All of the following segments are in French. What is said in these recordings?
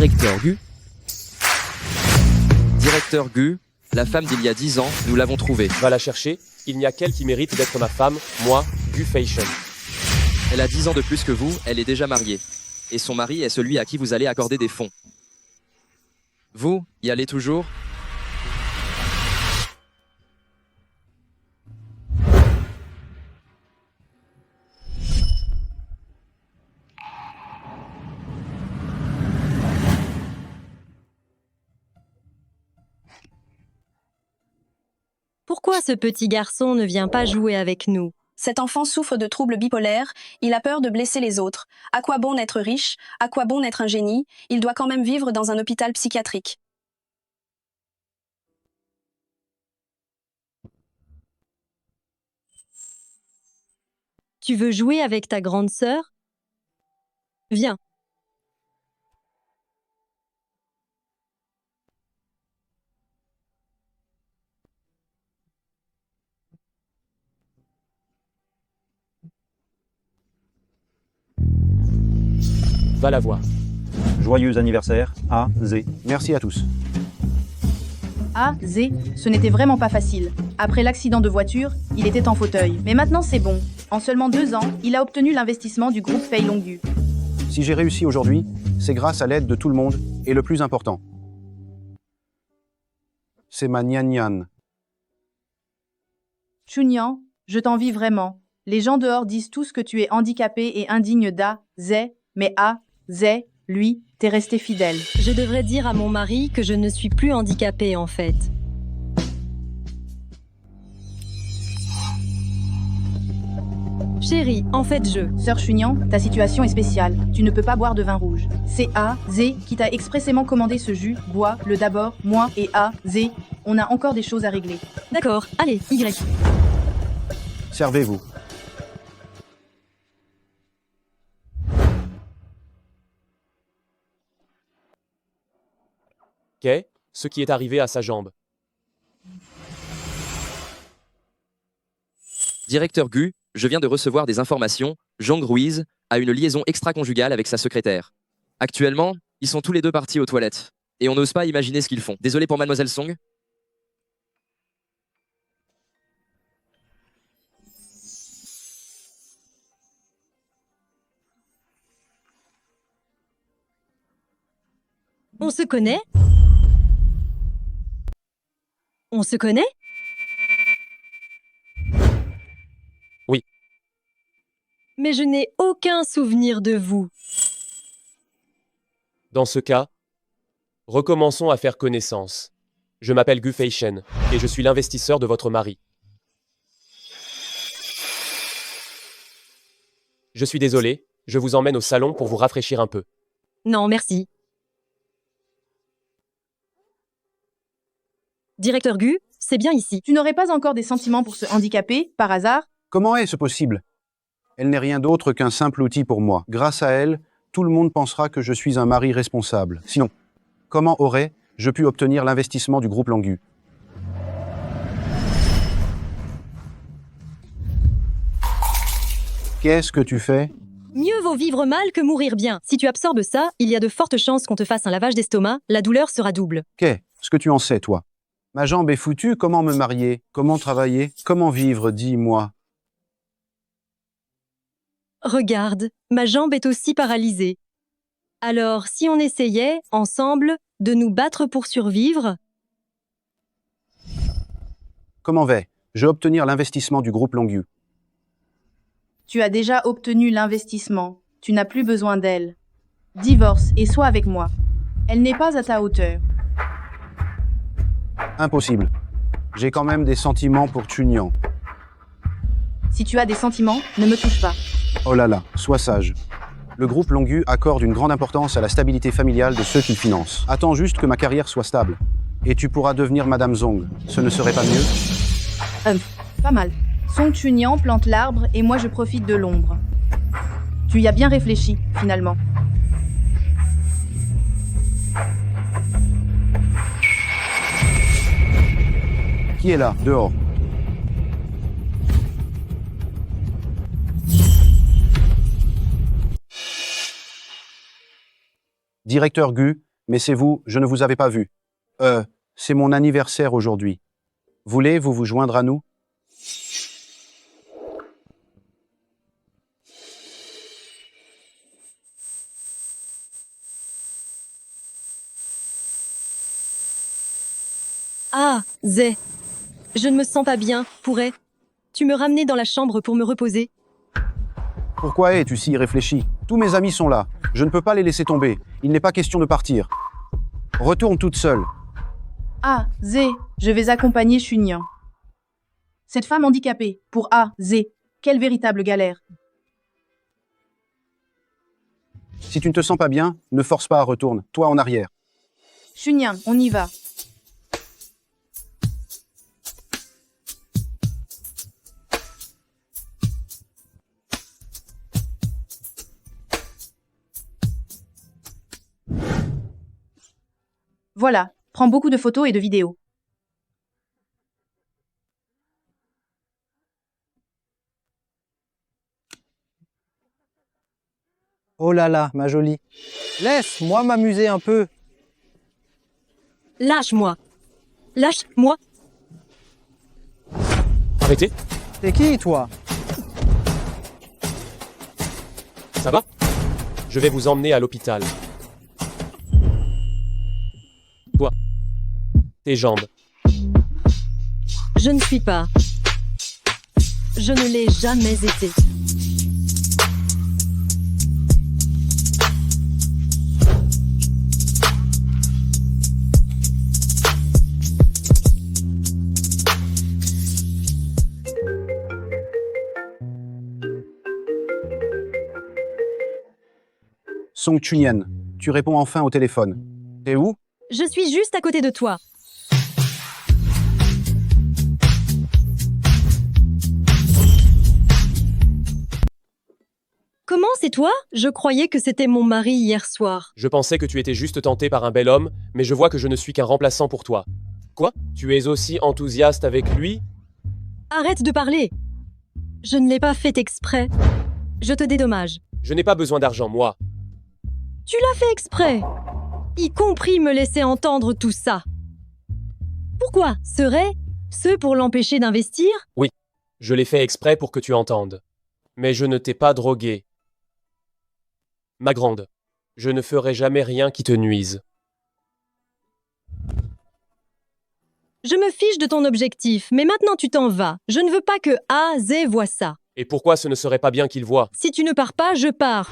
Directeur Gu. Directeur Gu, la femme d'il y a 10 ans, nous l'avons trouvée. Va la chercher. Il n'y a qu'elle qui mérite d'être ma femme, moi, Gu Feishen. Elle a 10 ans de plus que vous, elle est déjà mariée. Et son mari est celui à qui vous allez accorder des fonds. Vous, y allez toujours? Pourquoi ce petit garçon ne vient pas jouer avec nous? Cet enfant souffre de troubles bipolaires, il a peur de blesser les autres. À quoi bon être riche? À quoi bon être un génie? Il doit quand même vivre dans un hôpital psychiatrique. Tu veux jouer avec ta grande sœur? Viens. Va la voir. Joyeux anniversaire, A, Z. Merci à tous. Ah, Z, ce n'était vraiment pas facile. Après l'accident de voiture, il était en fauteuil. Mais maintenant c'est bon. En seulement 2 ans, il a obtenu l'investissement du groupe Fei Longyu. Si j'ai réussi aujourd'hui, c'est grâce à l'aide de tout le monde, et le plus important, c'est ma Nyan. Chunyan, je t'envie vraiment. Les gens dehors disent tous que tu es handicapé et indigne d'A, Z, mais A, Z, lui, t'es resté fidèle. Je devrais dire à mon mari que je ne suis plus handicapée en fait. Chérie, en fait Sœur Chunyan, ta situation est spéciale. Tu ne peux pas boire de vin rouge. C'est A, Z qui t'a expressément commandé ce jus. Bois-le d'abord, moi et A, Z. On a encore des choses à régler. D'accord, allez, Y. Servez-vous. Qu'est ce qui est arrivé à sa jambe? Directeur Gu, je viens de recevoir des informations. Zhang Ruiz a une liaison extra-conjugale avec sa secrétaire. Actuellement, ils sont tous les deux partis aux toilettes. Et on n'ose pas imaginer ce qu'ils font. Désolé pour Mademoiselle Song. On se connaît? On se connaît? Oui. Mais je n'ai aucun souvenir de vous. Dans ce cas, recommençons à faire connaissance. Je m'appelle Gu Feishen et je suis l'investisseur de votre mari. Je suis désolé, je vous emmène au salon pour vous rafraîchir un peu. Non, merci. Directeur Gu, c'est bien ici. Tu n'aurais pas encore des sentiments pour ce handicapé, par hasard? Comment est-ce possible? Elle n'est rien d'autre qu'un simple outil pour moi. Grâce à elle, tout le monde pensera que je suis un mari responsable. Sinon, comment aurais-je pu obtenir l'investissement du groupe Longyu? Qu'est-ce que tu fais? Mieux vaut vivre mal que mourir bien. Si tu absorbes ça, il y a de fortes chances qu'on te fasse un lavage d'estomac, la douleur sera double. Qu'est-ce que tu en sais, toi? Ma jambe est foutue, comment me marier? Comment travailler? Comment vivre, dis-moi? Regarde, ma jambe est aussi paralysée. Alors, si on essayait, ensemble, de nous battre pour survivre? Comment vais-je obtenir l'investissement du groupe Longyu? Tu as déjà obtenu l'investissement. Tu n'as plus besoin d'elle. Divorce et sois avec moi. Elle n'est pas à ta hauteur. Impossible. J'ai quand même des sentiments pour Chunyan. Si tu as des sentiments, ne me touche pas. Oh là là, sois sage. Le groupe Longyu accorde une grande importance à la stabilité familiale de ceux qu'il finance. Attends juste que ma carrière soit stable. Et tu pourras devenir Madame Zong. Ce ne serait pas mieux? Pas mal. Song Chunyan plante l'arbre et moi je profite de l'ombre. Tu y as bien réfléchi, finalement. Qui est là, dehors? Directeur Gu, Mais c'est vous, je ne vous avais pas vu. C'est mon anniversaire aujourd'hui. Voulez-vous vous joindre à nous? Ah, Zé. Je ne me sens pas bien. Pourrais-tu me ramener dans la chambre pour me reposer? Pourquoi es-tu si irréfléchi? Tous mes amis sont là. Je ne peux pas les laisser tomber. Il n'est pas question de partir. Retourne toute seule. Ah, Zé, je vais accompagner Chunyan. Cette femme handicapée, pour Ah, Zé, quelle véritable galère. Si tu ne te sens pas bien, ne force pas, retourne. Toi en arrière. Chunyan, on y va. Voilà, prends beaucoup de photos et de vidéos. Oh là là, ma jolie. Laisse-moi m'amuser un peu. Lâche-moi. Lâche-moi. Arrêtez, T'es qui, toi? ça va? Je vais vous emmener à l'hôpital. Toi, tes jambes. Je ne suis pas. Je ne l'ai jamais été. Song Chunyan, tu réponds enfin au téléphone. T'es où? Je suis juste à côté de toi. Comment c'est toi? Je croyais que c'était mon mari hier soir. Je pensais que tu étais juste tenté par un bel homme, mais je vois que je ne suis qu'un remplaçant pour toi. Quoi? Tu es aussi enthousiaste avec lui? Arrête de parler. Je ne l'ai pas fait exprès. Je te dédommage. Je n'ai pas besoin d'argent, moi. Tu l'as fait exprès. Y compris me laisser entendre tout ça. Pourquoi? Serait-ce pour l'empêcher d'investir? Je l'ai fait exprès pour que tu entendes. Mais je ne t'ai pas drogué. Ma grande, je ne ferai jamais rien qui te nuise. Je me fiche de ton objectif, mais maintenant tu t'en vas. Je ne veux pas que A-Z voit ça. Et pourquoi ce ne serait pas bien qu'il voie? Si tu ne pars pas, je pars.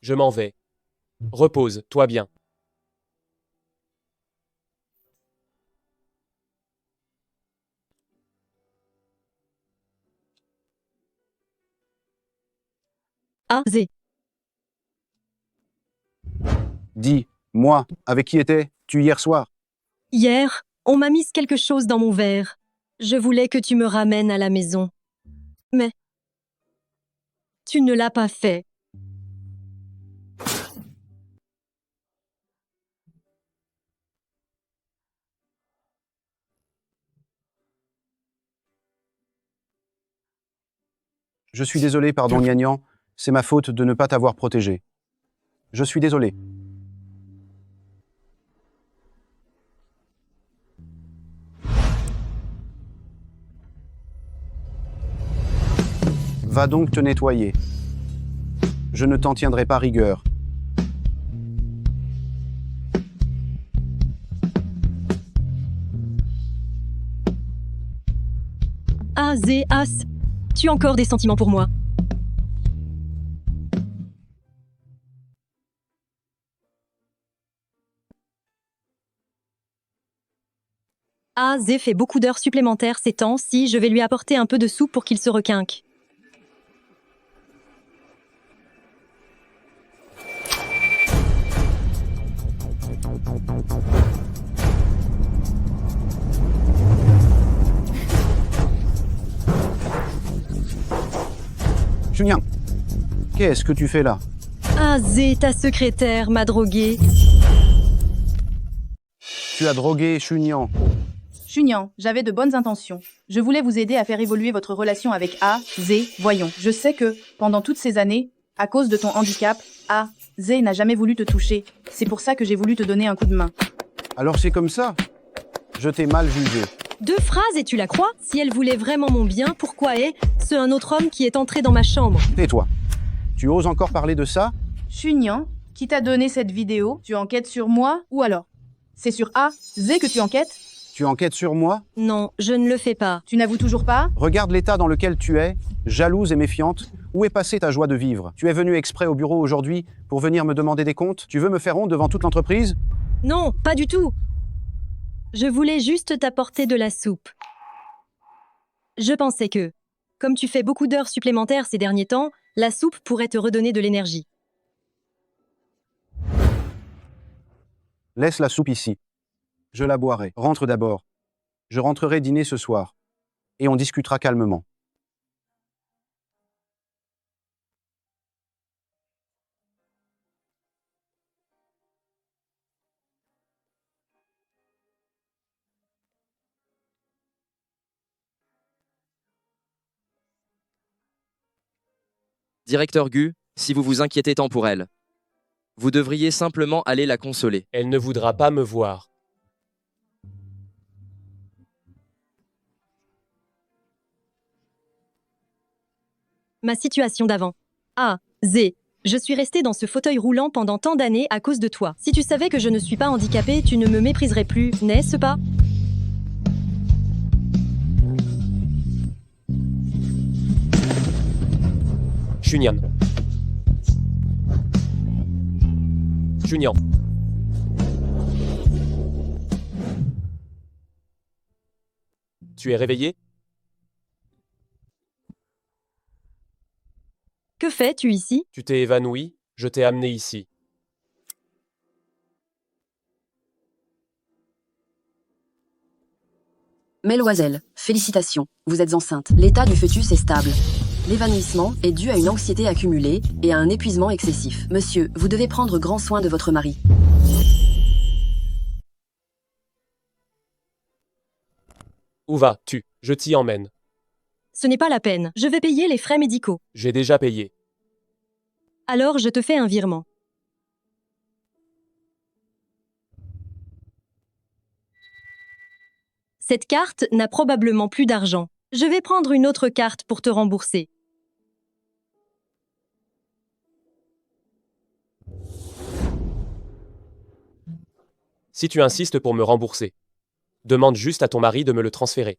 Je m'en vais. Repose-toi bien. A-Z. Dis, moi, avec qui étais-tu hier soir? Hier, on m'a mis quelque chose dans mon verre. Je voulais que tu me ramènes à la maison. Mais tu ne l'as pas fait. Je suis désolé, pardon, Nian. C'est ma faute de ne pas t'avoir protégé. Je suis désolé. Va donc te nettoyer. Je ne t'en tiendrai pas rigueur. A-Z, As. Tu as encore des sentiments pour moi. A-Z fait beaucoup d'heures supplémentaires ces temps-ci. Je vais lui apporter un peu de soupe pour qu'il se requinque. Chunyan, qu'est-ce que tu fais là? A-Z, ta secrétaire m'a droguée. Tu as drogué Chunyan. Chunyan, j'avais de bonnes intentions. Je voulais vous aider à faire évoluer votre relation avec A, Z, voyons. Je sais que, pendant toutes ces années, à cause de ton handicap, A, Zé n'a jamais voulu te toucher. C'est pour ça que j'ai voulu te donner un coup de main. Alors c'est comme ça? Je t'ai mal jugé. 2 phrases et tu la crois? Si elle voulait vraiment mon bien, pourquoi est-ce un autre homme qui est entré dans ma chambre? Tais-toi. Tu oses encore parler de ça? Chunyan, qui t'a donné cette vidéo? Tu enquêtes sur moi? Ou alors c'est sur Zé que tu enquêtes? Tu enquêtes sur moi? Non, je ne le fais pas. Tu n'avoues toujours pas? Regarde l'état dans lequel tu es, jalouse et méfiante. Où est passée ta joie de vivre? Tu es venue exprès au bureau aujourd'hui pour venir me demander des comptes? Tu veux me faire honte devant toute l'entreprise? Non, pas du tout. Je voulais juste t'apporter de la soupe. Je pensais que, comme tu fais beaucoup d'heures supplémentaires ces derniers temps, la soupe pourrait te redonner de l'énergie. Laisse la soupe ici. Je la boirai. Rentre d'abord. Je rentrerai dîner ce soir. Et on discutera calmement. Directeur Gu, si vous vous inquiétez tant pour elle, vous devriez simplement aller la consoler. Elle ne voudra pas me voir. Ma situation d'avant. Zé, je suis restée dans ce fauteuil roulant pendant tant d'années à cause de toi. Si tu savais que je ne suis pas handicapée, tu ne me mépriserais plus, n'est-ce pas? Chunyan. Chunyan. Tu es réveillé? Que fais-tu ici? Tu t'es évanoui? Je t'ai amené ici. Mesdemoiselles, félicitations, vous êtes enceinte. L'état du fœtus est stable. L'évanouissement est dû à une anxiété accumulée et à un épuisement excessif. Monsieur, vous devez prendre grand soin de votre mari. Où vas-tu? Je t'y emmène. Ce n'est pas la peine, je vais payer les frais médicaux. J'ai déjà payé. Alors je te fais un virement. Cette carte n'a probablement plus d'argent. Je vais prendre une autre carte pour te rembourser. Si tu insistes pour me rembourser, demande juste à ton mari de me le transférer.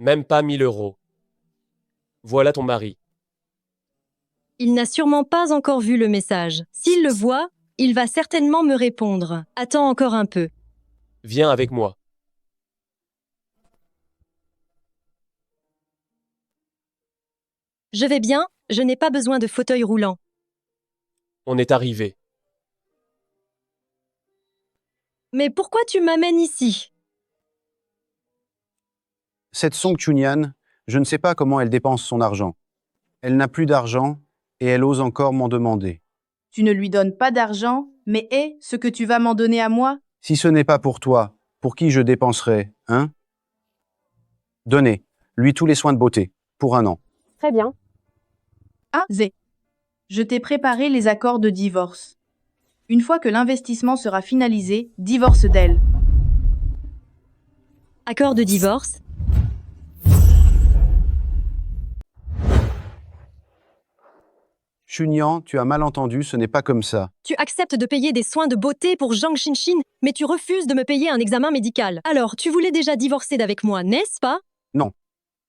Même pas 1000 €. Voilà ton mari. Il n'a sûrement pas encore vu le message. S'il le voit, il va certainement me répondre. Attends encore un peu. Viens avec moi. Je vais bien, je n'ai pas besoin de fauteuil roulant. On est arrivé. Mais pourquoi tu m'amènes ici? Cette Song Chunyan, je ne sais pas comment elle dépense son argent. Elle n'a plus d'argent et elle ose encore m'en demander. Tu ne lui donnes pas d'argent, mais ce que tu vas m'en donner à moi? Si ce n'est pas pour toi, pour qui je dépenserai, hein? Donnez, lui tous les soins de beauté, pour 1 an. Très bien. Zé, je t'ai préparé les accords de divorce. Une fois que l'investissement sera finalisé, divorce d'elle. Accord de divorce? Chunyan, tu as mal entendu, ce n'est pas comme ça. Tu acceptes de payer des soins de beauté pour Zhang Xinshin, mais tu refuses de me payer un examen médical. Alors, tu voulais déjà divorcer d'avec moi, n'est-ce pas? Non.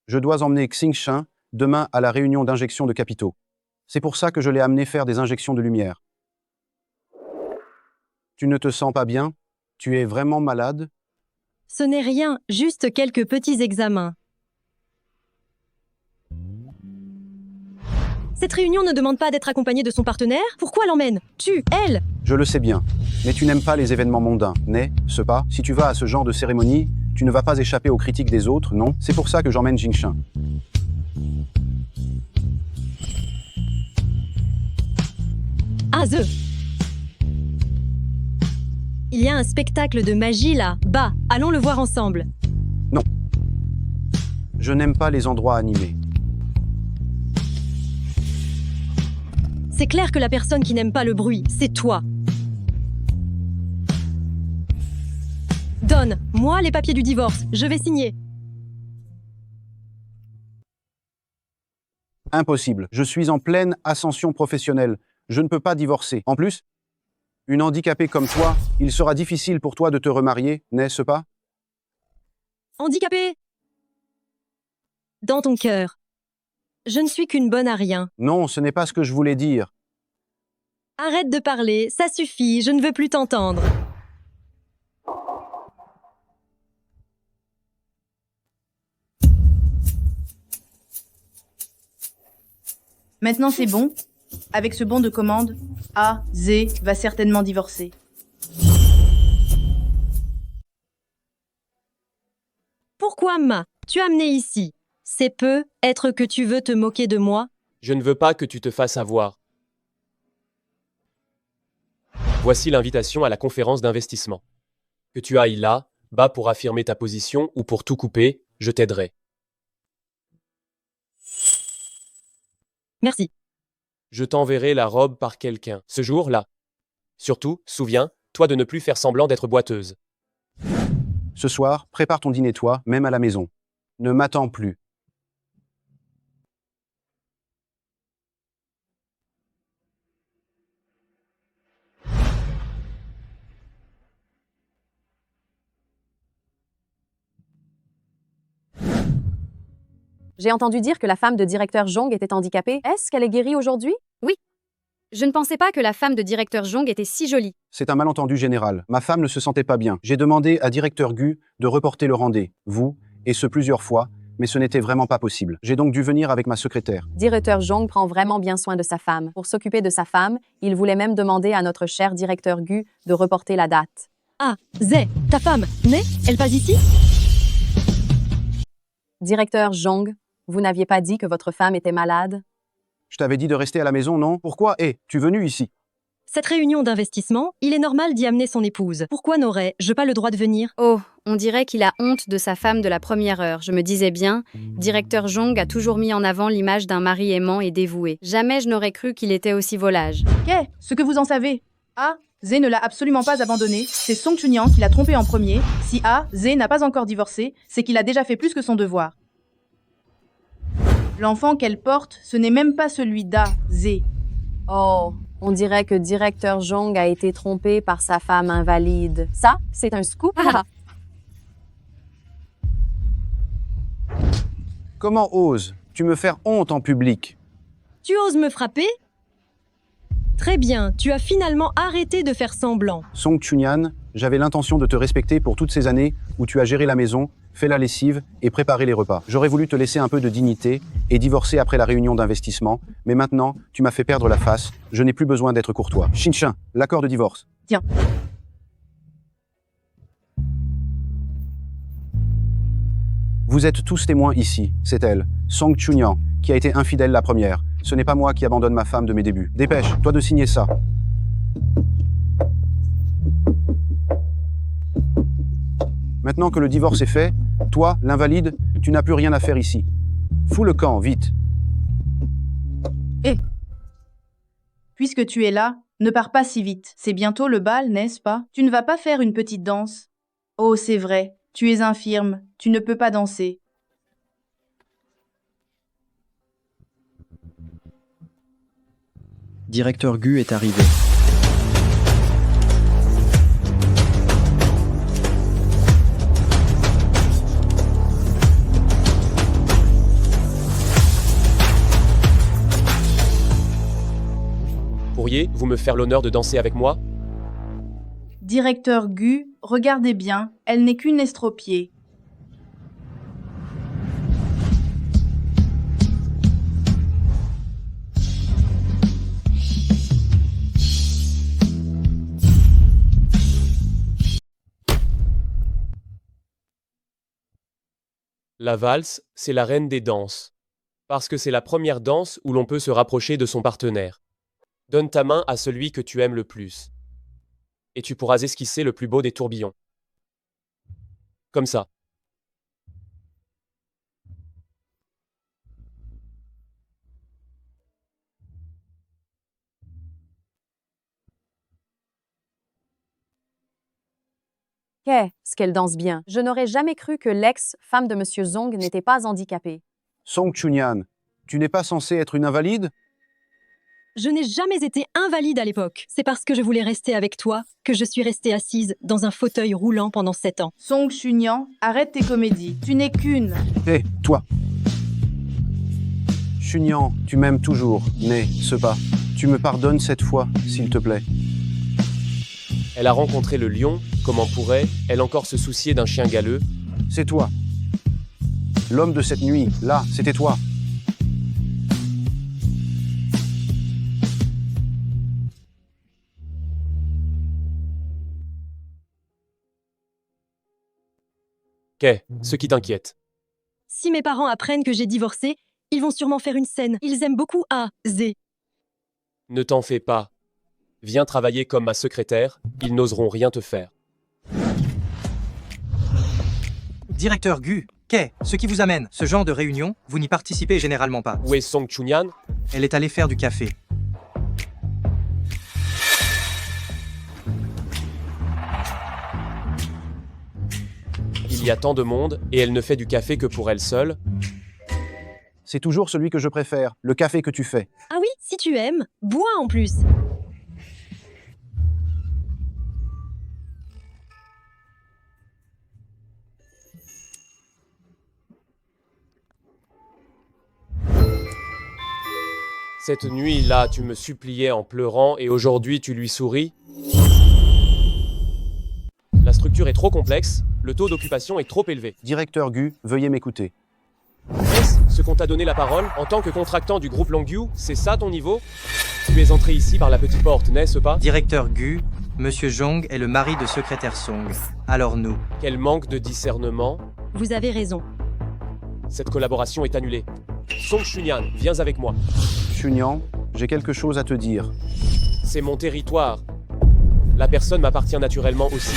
Je dois emmener Xing Shin demain à la réunion d'injection de capitaux. C'est pour ça que je l'ai amené faire des injections de lumière. Tu ne te sens pas bien? Tu es vraiment malade? Ce n'est rien, juste quelques petits examens. Cette réunion ne demande pas d'être accompagnée de son partenaire? Pourquoi l'emmènes-tu, elle? Je le sais bien, mais tu n'aimes pas les événements mondains, n'est-ce pas? Si tu vas à ce genre de cérémonie, tu ne vas pas échapper aux critiques des autres, non? C'est pour ça que j'emmène Jingshin. Il y a un spectacle de magie là. Bah, allons le voir ensemble. Je n'aime pas les endroits animés. C'est clair que la personne qui n'aime pas le bruit, c'est toi. Donne-moi les papiers du divorce, je vais signer. Impossible. Je suis en pleine ascension professionnelle. Je ne peux pas divorcer. En plus, une handicapée comme toi, il sera difficile pour toi de te remarier, n'est-ce pas? Handicapé! Dans ton cœur. Je ne suis qu'une bonne à rien. Non, ce n'est pas ce que je voulais dire. Arrête de parler, ça suffit, je ne veux plus t'entendre. Maintenant c'est bon. Avec ce bon de commande, A, Z va certainement divorcer. Pourquoi tu as amené ici? C'est peut-être que tu veux te moquer de moi? Je ne veux pas que tu te fasses avoir. Voici l'invitation à la conférence d'investissement. Que tu ailles là, bas pour affirmer ta position ou pour tout couper, je t'aiderai. Merci. Je t'enverrai la robe par quelqu'un, ce jour-là. Surtout, souviens-toi de ne plus faire semblant d'être boiteuse. Ce soir, prépare ton dîner toi, même à la maison. Ne m'attends plus. J'ai entendu dire que la femme de directeur Jong était handicapée. Est-ce qu'elle est guérie aujourd'hui? Je ne pensais pas que la femme de directeur Jong était si jolie. C'est un malentendu général. Ma femme ne se sentait pas bien. J'ai demandé à directeur Gu de reporter le rendez-vous, et ce plusieurs fois, mais ce n'était vraiment pas possible. J'ai donc dû venir avec ma secrétaire. Directeur Jong prend vraiment bien soin de sa femme. Pour s'occuper de sa femme, il voulait même demander à notre cher directeur Gu de reporter la date. Ah, Zé, ta femme, mais elle passe ici? Directeur Jong, vous n'aviez pas dit que votre femme était malade? Je t'avais dit de rester à la maison, non? Pourquoi? Tu es venu ici? Cette réunion d'investissement, il est normal d'y amener son épouse. Pourquoi n'aurais-je pas le droit de venir? Oh, on dirait qu'il a honte de sa femme de la première heure. Je me disais bien, directeur Jong a toujours mis en avant l'image d'un mari aimant et dévoué. Jamais je n'aurais cru qu'il était aussi volage. Qu'est ce que vous en savez? A, Z ne l'a absolument pas abandonné. C'est Song Chunyan qui l'a trompé en premier. Si A, Z n'a pas encore divorcé, c'est qu'il a déjà fait plus que son devoir. L'enfant qu'elle porte, ce n'est même pas celui d'A, Z. Oh, on dirait que directeur Jong a été trompé par sa femme invalide. Ça, c'est un scoop. Comment oses-tu me faire honte en public? Tu oses me frapper? Très bien, tu as finalement arrêté de faire semblant. Song Chunyan, j'avais l'intention de te respecter pour toutes ces années où tu as géré la maison, fait la lessive et préparé les repas. J'aurais voulu te laisser un peu de dignité et divorcer après la réunion d'investissement, mais maintenant, tu m'as fait perdre la face. Je n'ai plus besoin d'être courtois. Shinchin, l'accord de divorce. Tiens. Vous êtes tous témoins ici. C'est elle, Song Chunyan, qui a été infidèle la première. Ce n'est pas moi qui abandonne ma femme de mes débuts. Dépêche, toi de signer ça. Maintenant que le divorce est fait, toi, l'invalide, tu n'as plus rien à faire ici. Fous le camp, vite. Puisque tu es là, ne pars pas si vite. C'est bientôt le bal, n'est-ce pas? Tu ne vas pas faire une petite danse? Oh, c'est vrai, tu es infirme, tu ne peux pas danser. Directeur Gu est arrivé. Pourriez-vous me faire l'honneur de danser avec moi? Directeur Gu, regardez bien, elle n'est qu'une estropiée. La valse, c'est la reine des danses. Parce que c'est la première danse où l'on peut se rapprocher de son partenaire. Donne ta main à celui que tu aimes le plus. et tu pourras esquisser le plus beau des tourbillons. Comme ça. Qu'est-ce qu'elle danse bien. Je n'aurais jamais cru que l'ex-femme de Monsieur Zong n'était pas handicapée. Song Chunyan, tu n'es pas censé être une invalide? Je n'ai jamais été invalide à l'époque. C'est parce que je voulais rester avec toi que je suis restée assise dans un fauteuil roulant pendant 7 ans. Song Chunyan, arrête tes comédies. Tu n'es qu'une. Hé, toi. Chunyan, tu m'aimes toujours, mais ce pas. Tu me pardonnes cette fois, s'il te plaît. Elle a rencontré le lion, comment pourrait-elle encore se soucier d'un chien galeux? C'est toi. L'homme de cette nuit, là, c'était toi. Qu'est-ce qui t'inquiète? Si mes parents apprennent que j'ai divorcé, ils vont sûrement faire une scène. Ils aiment beaucoup A.Z. Ne t'en fais pas. Viens travailler comme ma secrétaire, ils n'oseront rien te faire. Directeur Gu, qu'est-ce qui vous amène? Ce genre de réunion, vous n'y participez généralement pas. Où est Song Chunyan? Elle est allée faire du café. Il y a tant de monde, et elle ne fait du café que pour elle seule. C'est toujours celui que je préfère, le café que tu fais. Ah oui, si tu aimes, bois en plus. Cette nuit-là, tu me suppliais en pleurant, et aujourd'hui tu lui souris? La structure est trop complexe, le taux d'occupation est trop élevé. Directeur Gu, veuillez m'écouter. Est-ce ce qu'on t'a donné la parole en tant que contractant du groupe Longyu? C'est ça ton niveau? Tu es entré ici par la petite porte, n'est-ce pas? Directeur Gu, Monsieur Zhong est le mari de secrétaire Song. Alors nous. Quel manque de discernement. Vous avez raison. Cette collaboration est annulée. Song Chunyan, viens avec moi. Chunyan, j'ai quelque chose à te dire. C'est mon territoire. La personne m'appartient naturellement aussi.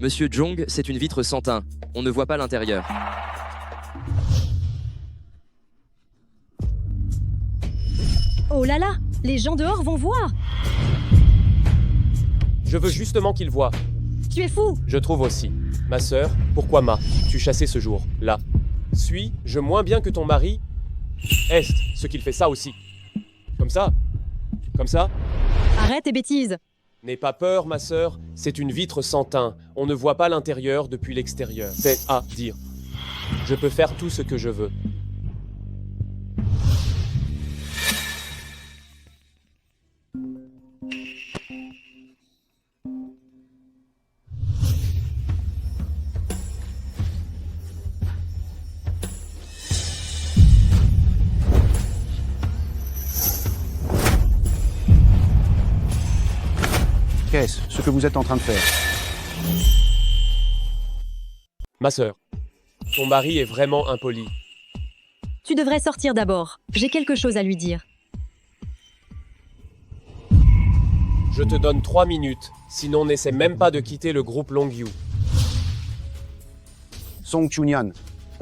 Monsieur Zhong, c'est une vitre sans teint. On ne voit pas l'intérieur. Oh là là, les gens dehors vont voir. Je veux justement qu'ils voient. Tu es fou. Je trouve aussi. Ma sœur, pourquoi m'as-tu chassé ce jour-là? Suis-je moins bien que ton mari? Est ce qu'il fait ça aussi? Comme ça? Comme ça? Arrête tes bêtises. N'aie pas peur, ma sœur, c'est une vitre sans teint. On ne voit pas l'intérieur depuis l'extérieur. C'est à dire. Je peux faire tout ce que je veux. Qu'est-ce ce que vous êtes en train de faire? Ma sœur, ton mari est vraiment impoli. Tu devrais sortir d'abord. J'ai quelque chose à lui dire. Je te donne 3 minutes, sinon n'essaie même pas de quitter le groupe Longyu. Song Chunyan,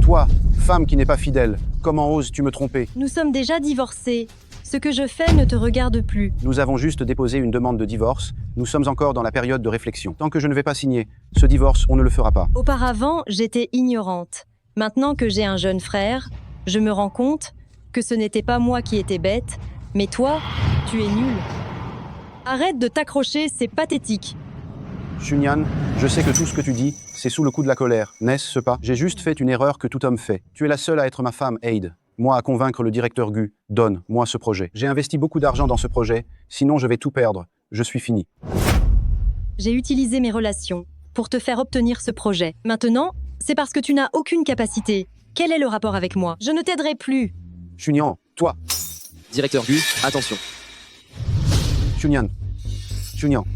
toi, femme qui n'est pas fidèle, comment oses-tu me tromper? Nous sommes déjà divorcés. Ce que je fais ne te regarde plus. Nous avons juste déposé une demande de divorce. Nous sommes encore dans la période de réflexion. Tant que je ne vais pas signer ce divorce, on ne le fera pas. Auparavant, j'étais ignorante. Maintenant que j'ai un jeune frère, je me rends compte que ce n'était pas moi qui étais bête, mais toi, tu es nul. Arrête de t'accrocher, c'est pathétique. Chunyan, je sais que tout ce que tu dis, c'est sous le coup de la colère, n'est-ce pas? J'ai juste fait une erreur que tout homme fait. Tu es la seule à être ma femme, Aide. Moi à convaincre le directeur Gu. Donne-moi ce projet. J'ai investi beaucoup d'argent dans ce projet, sinon je vais tout perdre. Je suis fini. J'ai utilisé mes relations pour te faire obtenir ce projet. Maintenant, c'est parce que tu n'as aucune capacité. Quel est le rapport avec moi? Je ne t'aiderai plus. Chunyan, toi. Directeur Gu, attention. Chunyan. Chunyan.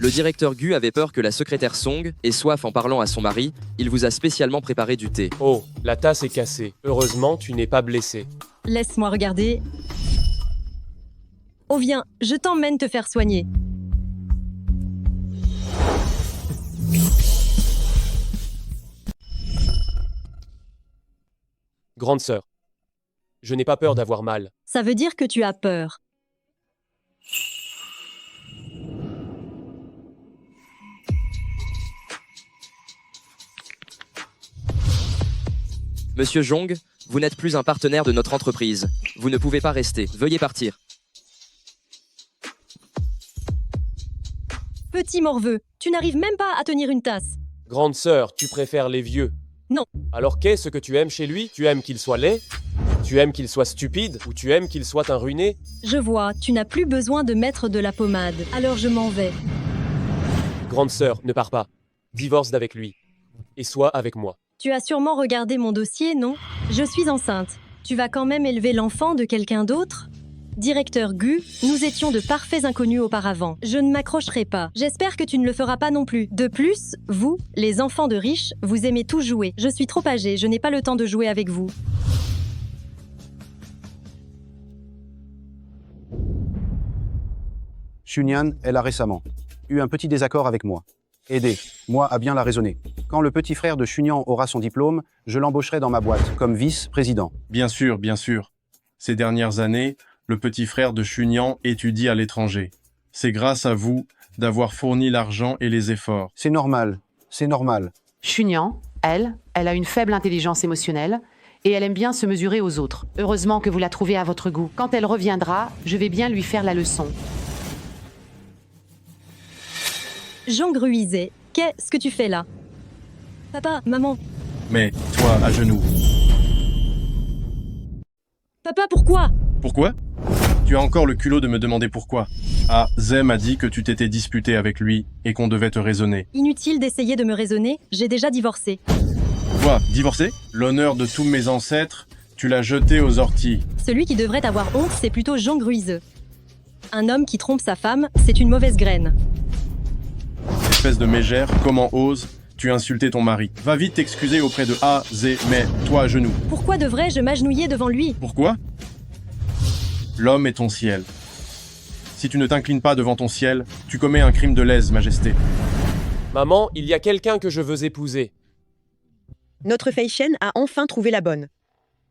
Le directeur Gu avait peur que la secrétaire Song ait soif en parlant à son mari. Il vous a spécialement préparé du thé. Oh, la tasse est cassée. Heureusement, tu n'es pas blessé. Laisse-moi regarder. Oh viens, je t'emmène te faire soigner. Grande sœur, je n'ai pas peur d'avoir mal. Ça veut dire que tu as peur. Monsieur Jong, vous n'êtes plus un partenaire de notre entreprise. Vous ne pouvez pas rester. Veuillez partir. Petit morveux, tu n'arrives même pas à tenir une tasse. Grande sœur, tu préfères les vieux. Non. Alors qu'est-ce que tu aimes chez lui? Tu aimes qu'il soit laid? Tu aimes qu'il soit stupide? Ou tu aimes qu'il soit un ruiné? Je vois, tu n'as plus besoin de mettre de la pommade. Alors je m'en vais. Grande sœur, ne pars pas. Divorce d'avec lui. Et sois avec moi. Tu as sûrement regardé mon dossier, non? Je suis enceinte. Tu vas quand même élever l'enfant de quelqu'un d'autre? Directeur Gu, nous étions de parfaits inconnus auparavant. Je ne m'accrocherai pas. J'espère que tu ne le feras pas non plus. De plus, vous, les enfants de riches, vous aimez tous jouer. Je suis trop âgée, je n'ai pas le temps de jouer avec vous. Shunyan, elle a récemment eu un petit désaccord avec moi. Aidez-moi à bien la raisonner. Quand le petit frère de Shunyan aura son diplôme, je l'embaucherai dans ma boîte comme vice-président. Bien sûr, bien sûr. Ces dernières années, le petit frère de Shunyan étudie à l'étranger. C'est grâce à vous d'avoir fourni l'argent et les efforts. C'est normal, c'est normal. Shunyan, elle a une faible intelligence émotionnelle et elle aime bien se mesurer aux autres. Heureusement que vous la trouvez à votre goût. Quand elle reviendra, je vais bien lui faire la leçon. Jean Gruiset, qu'est-ce que tu fais là? Papa, maman. Mais toi, à genoux. Papa, pourquoi? Pourquoi? Tu as encore le culot de me demander pourquoi. Ah, Zé m'a dit que tu t'étais disputé avec lui et qu'on devait te raisonner. Inutile d'essayer de me raisonner, j'ai déjà divorcé. Quoi, divorcé? L'honneur de tous mes ancêtres, tu l'as jeté aux orties. Celui qui devrait avoir honte, c'est plutôt Jean Gruiseux. Un homme qui trompe sa femme, c'est une mauvaise graine. Espèce de mégère, comment oses-tu insulter ton mari? Va vite t'excuser auprès de A, Z, mais toi à genoux. Pourquoi devrais-je m'agenouiller devant lui? Pourquoi? L'homme est ton ciel. Si tu ne t'inclines pas devant ton ciel, tu commets un crime de lèse, majesté. Maman, il y a quelqu'un que je veux épouser. Notre Fei Shen a enfin trouvé la bonne.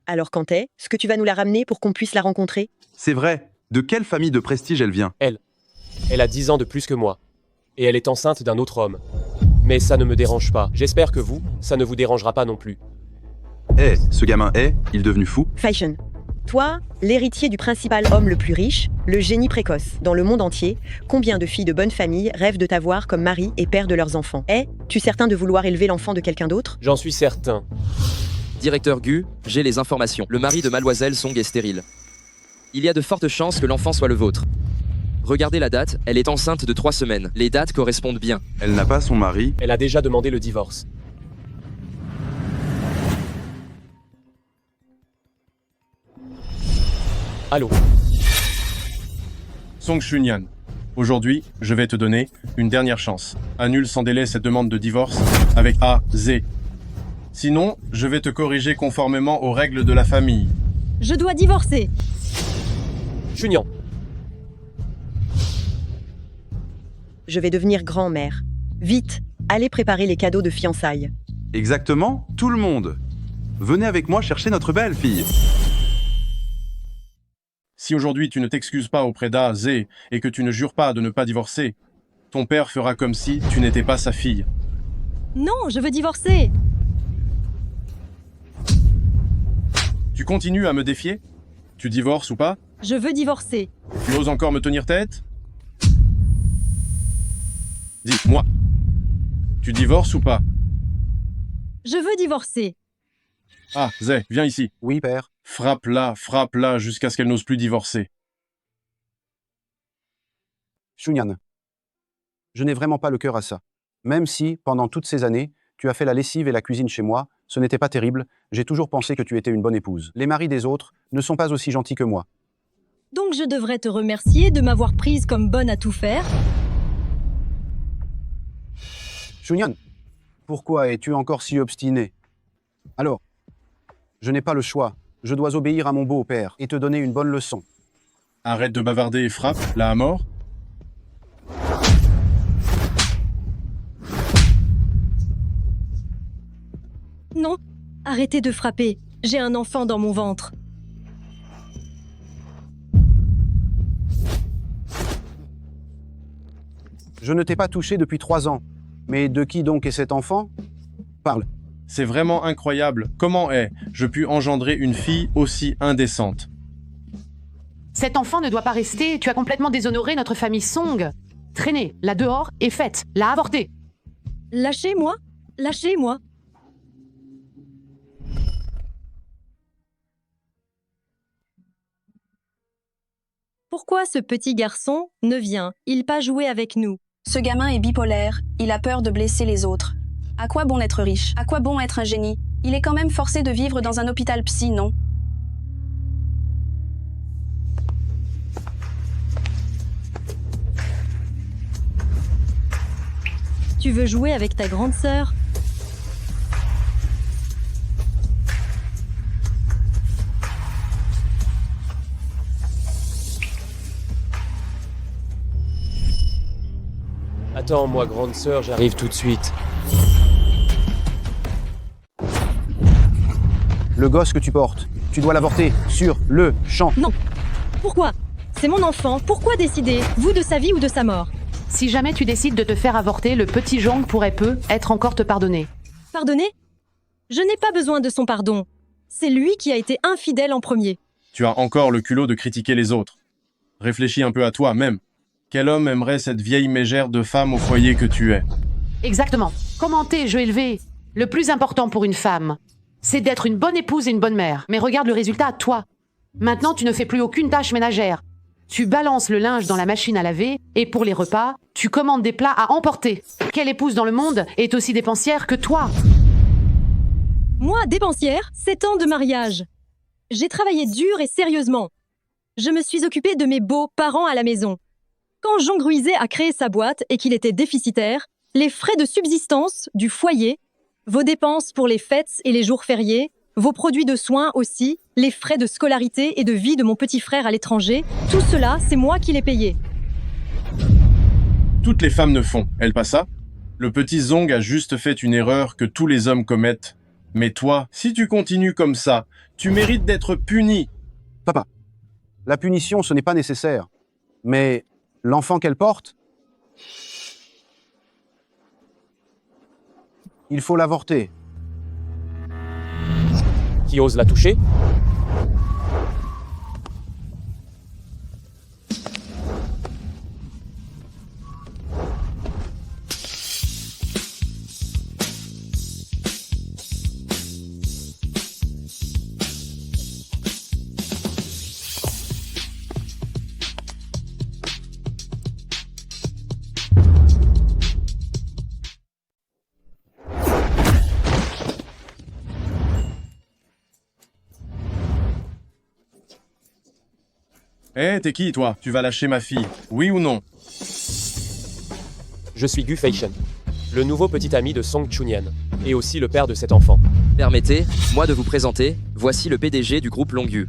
Alors quand est-ce que tu vas nous la ramener pour qu'on puisse la rencontrer? C'est vrai. De quelle famille de prestige elle vient? Elle a 10 ans de plus que moi. Et elle est enceinte d'un autre homme. Mais ça ne me dérange pas. J'espère que vous, ça ne vous dérangera pas non plus. Ce gamin il est devenu fou? Fei Shen, toi, l'héritier du principal homme le plus riche, le génie précoce, dans le monde entier, combien de filles de bonne famille rêvent de t'avoir comme mari et père de leurs enfants? Es-tu certain de vouloir élever l'enfant de quelqu'un d'autre? J'en suis certain. Directeur Gu, j'ai les informations. Le mari de Mademoiselle Song est stérile. Il y a de fortes chances que l'enfant soit le vôtre. Regardez la date, elle est enceinte de 3 semaines. Les dates correspondent bien. Elle n'a pas son mari? Elle a déjà demandé le divorce. Allô? Song Shunyan, aujourd'hui, je vais te donner une dernière chance. Annule sans délai cette demande de divorce avec A, Z. Sinon, je vais te corriger conformément aux règles de la famille. Je dois divorcer. Shunyan. Je vais devenir grand-mère. Vite, allez préparer les cadeaux de fiançailles. Exactement, tout le monde. Venez avec moi chercher notre belle fille. Si aujourd'hui tu ne t'excuses pas auprès d'A, Z et que tu ne jures pas de ne pas divorcer, ton père fera comme si tu n'étais pas sa fille. Non, je veux divorcer. Tu continues à me défier? Tu divorces ou pas? Je veux divorcer. Tu oses encore me tenir tête? Dis-moi. Tu divorces ou pas? Je veux divorcer. Ah, Zé, viens ici. Oui, père. Frappe-la jusqu'à ce qu'elle n'ose plus divorcer. Shunyan, je n'ai vraiment pas le cœur à ça. Même si, pendant toutes ces années, tu as fait la lessive et la cuisine chez moi, ce n'était pas terrible, j'ai toujours pensé que tu étais une bonne épouse. Les maris des autres ne sont pas aussi gentils que moi. Donc je devrais te remercier de m'avoir prise comme bonne à tout faire? Chunyan, pourquoi es-tu encore si obstiné? Alors, je n'ai pas le choix. Je dois obéir à mon beau-père et te donner une bonne leçon. Arrête de bavarder et frappe, là à mort. Non, arrêtez de frapper. J'ai un enfant dans mon ventre. Je ne t'ai pas touché depuis 3 ans. Mais de qui donc est cet enfant? Parle. C'est vraiment incroyable. Comment ai-je pu engendrer une fille aussi indécente? Cet enfant ne doit pas rester, tu as complètement déshonoré notre famille Song. Traînez, la dehors et faites, la avorter. Lâchez-moi. Lâchez-moi. Pourquoi ce petit garçon ne vient-il pas jouer avec nous? Ce gamin est bipolaire, il a peur de blesser les autres. À quoi bon être riche? À quoi bon être un génie? Il est quand même forcé de vivre dans un hôpital psy, non? Tu veux jouer avec ta grande sœur? Attends, moi, grande sœur, j'arrive tout de suite. Le gosse que tu portes, tu dois l'avorter sur le champ. Non. Pourquoi? C'est mon enfant, pourquoi décider, vous, de sa vie ou de sa mort? Si jamais tu décides de te faire avorter, le petit Jong pourrait être encore te pardonner. Pardonner? Je n'ai pas besoin de son pardon. C'est lui qui a été infidèle en premier. Tu as encore le culot de critiquer les autres. Réfléchis un peu à toi-même. Quel homme aimerait cette vieille mégère de femme au foyer que tu es? Exactement. Comment t'ai-je élevé? Le plus important pour une femme, c'est d'être une bonne épouse et une bonne mère. Mais regarde le résultat, toi. Maintenant, tu ne fais plus aucune tâche ménagère. Tu balances le linge dans la machine à laver et pour les repas, tu commandes des plats à emporter. Quelle épouse dans le monde est aussi dépensière que toi? Moi, dépensière, 7 ans de mariage. J'ai travaillé dur et sérieusement. Je me suis occupée de mes beaux-parents à la maison. Quand Jean Gruizet a créé sa boîte et qu'il était déficitaire, les frais de subsistance du foyer, vos dépenses pour les fêtes et les jours fériés, vos produits de soins aussi, les frais de scolarité et de vie de mon petit frère à l'étranger, tout cela, c'est moi qui l'ai payé. Toutes les femmes ne font, elles pas ça? Le petit Zong a juste fait une erreur que tous les hommes commettent. Mais toi, si tu continues comme ça, tu mérites d'être puni. Papa, la punition, ce n'est pas nécessaire. Mais l'enfant qu'elle porte, il faut l'avorter. Qui ose la toucher? T'es qui, toi? Tu vas lâcher ma fille, oui ou non? Je suis Gu Feishen, le nouveau petit ami de Song Chunyan, et aussi le père de cet enfant. Permettez-moi de vous présenter, voici le PDG du groupe Longyu,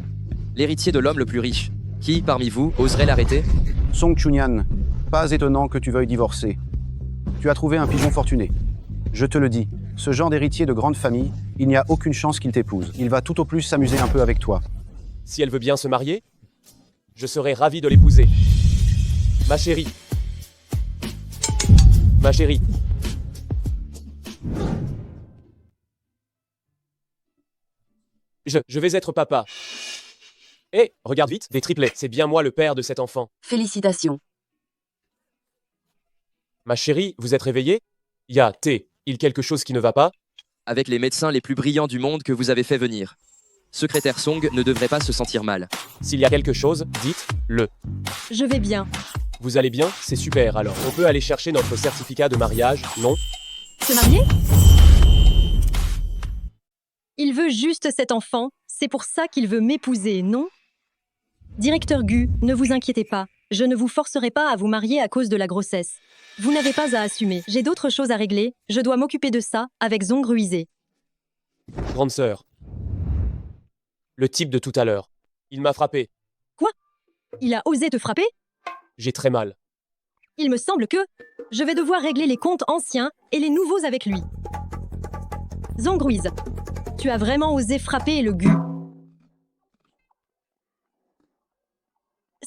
l'héritier de l'homme le plus riche. Qui, parmi vous, oserait l'arrêter? Song Chunyan, pas étonnant que tu veuilles divorcer. Tu as trouvé un pigeon fortuné. Je te le dis, ce genre d'héritier de grande famille, il n'y a aucune chance qu'il t'épouse. Il va tout au plus s'amuser un peu avec toi. Si elle veut bien se marier, je serai ravi de l'épouser. Ma chérie. Ma chérie. Je vais être papa. Hé, regarde vite, des triplets. C'est bien moi le père de cet enfant. Félicitations. Ma chérie, vous êtes réveillée? Il quelque chose qui ne va pas? Avec les médecins les plus brillants du monde que vous avez fait venir. Secrétaire Song ne devrait pas se sentir mal. S'il y a quelque chose, dites-le. Je vais bien. Vous allez bien? C'est super alors. On peut aller chercher notre certificat de mariage, non? Se marier? Il veut juste cet enfant, c'est pour ça qu'il veut m'épouser, non? Directeur Gu, ne vous inquiétez pas. Je ne vous forcerai pas à vous marier à cause de la grossesse. Vous n'avez pas à assumer. J'ai d'autres choses à régler. Je dois m'occuper de ça avec Zong Ruizé. Grande sœur. Le type de tout à l'heure. Il m'a frappé. Quoi? Il a osé te frapper? J'ai très mal. Il me semble que je vais devoir régler les comptes anciens et les nouveaux avec lui. Zong Ruiz, tu as vraiment osé frapper le Gu.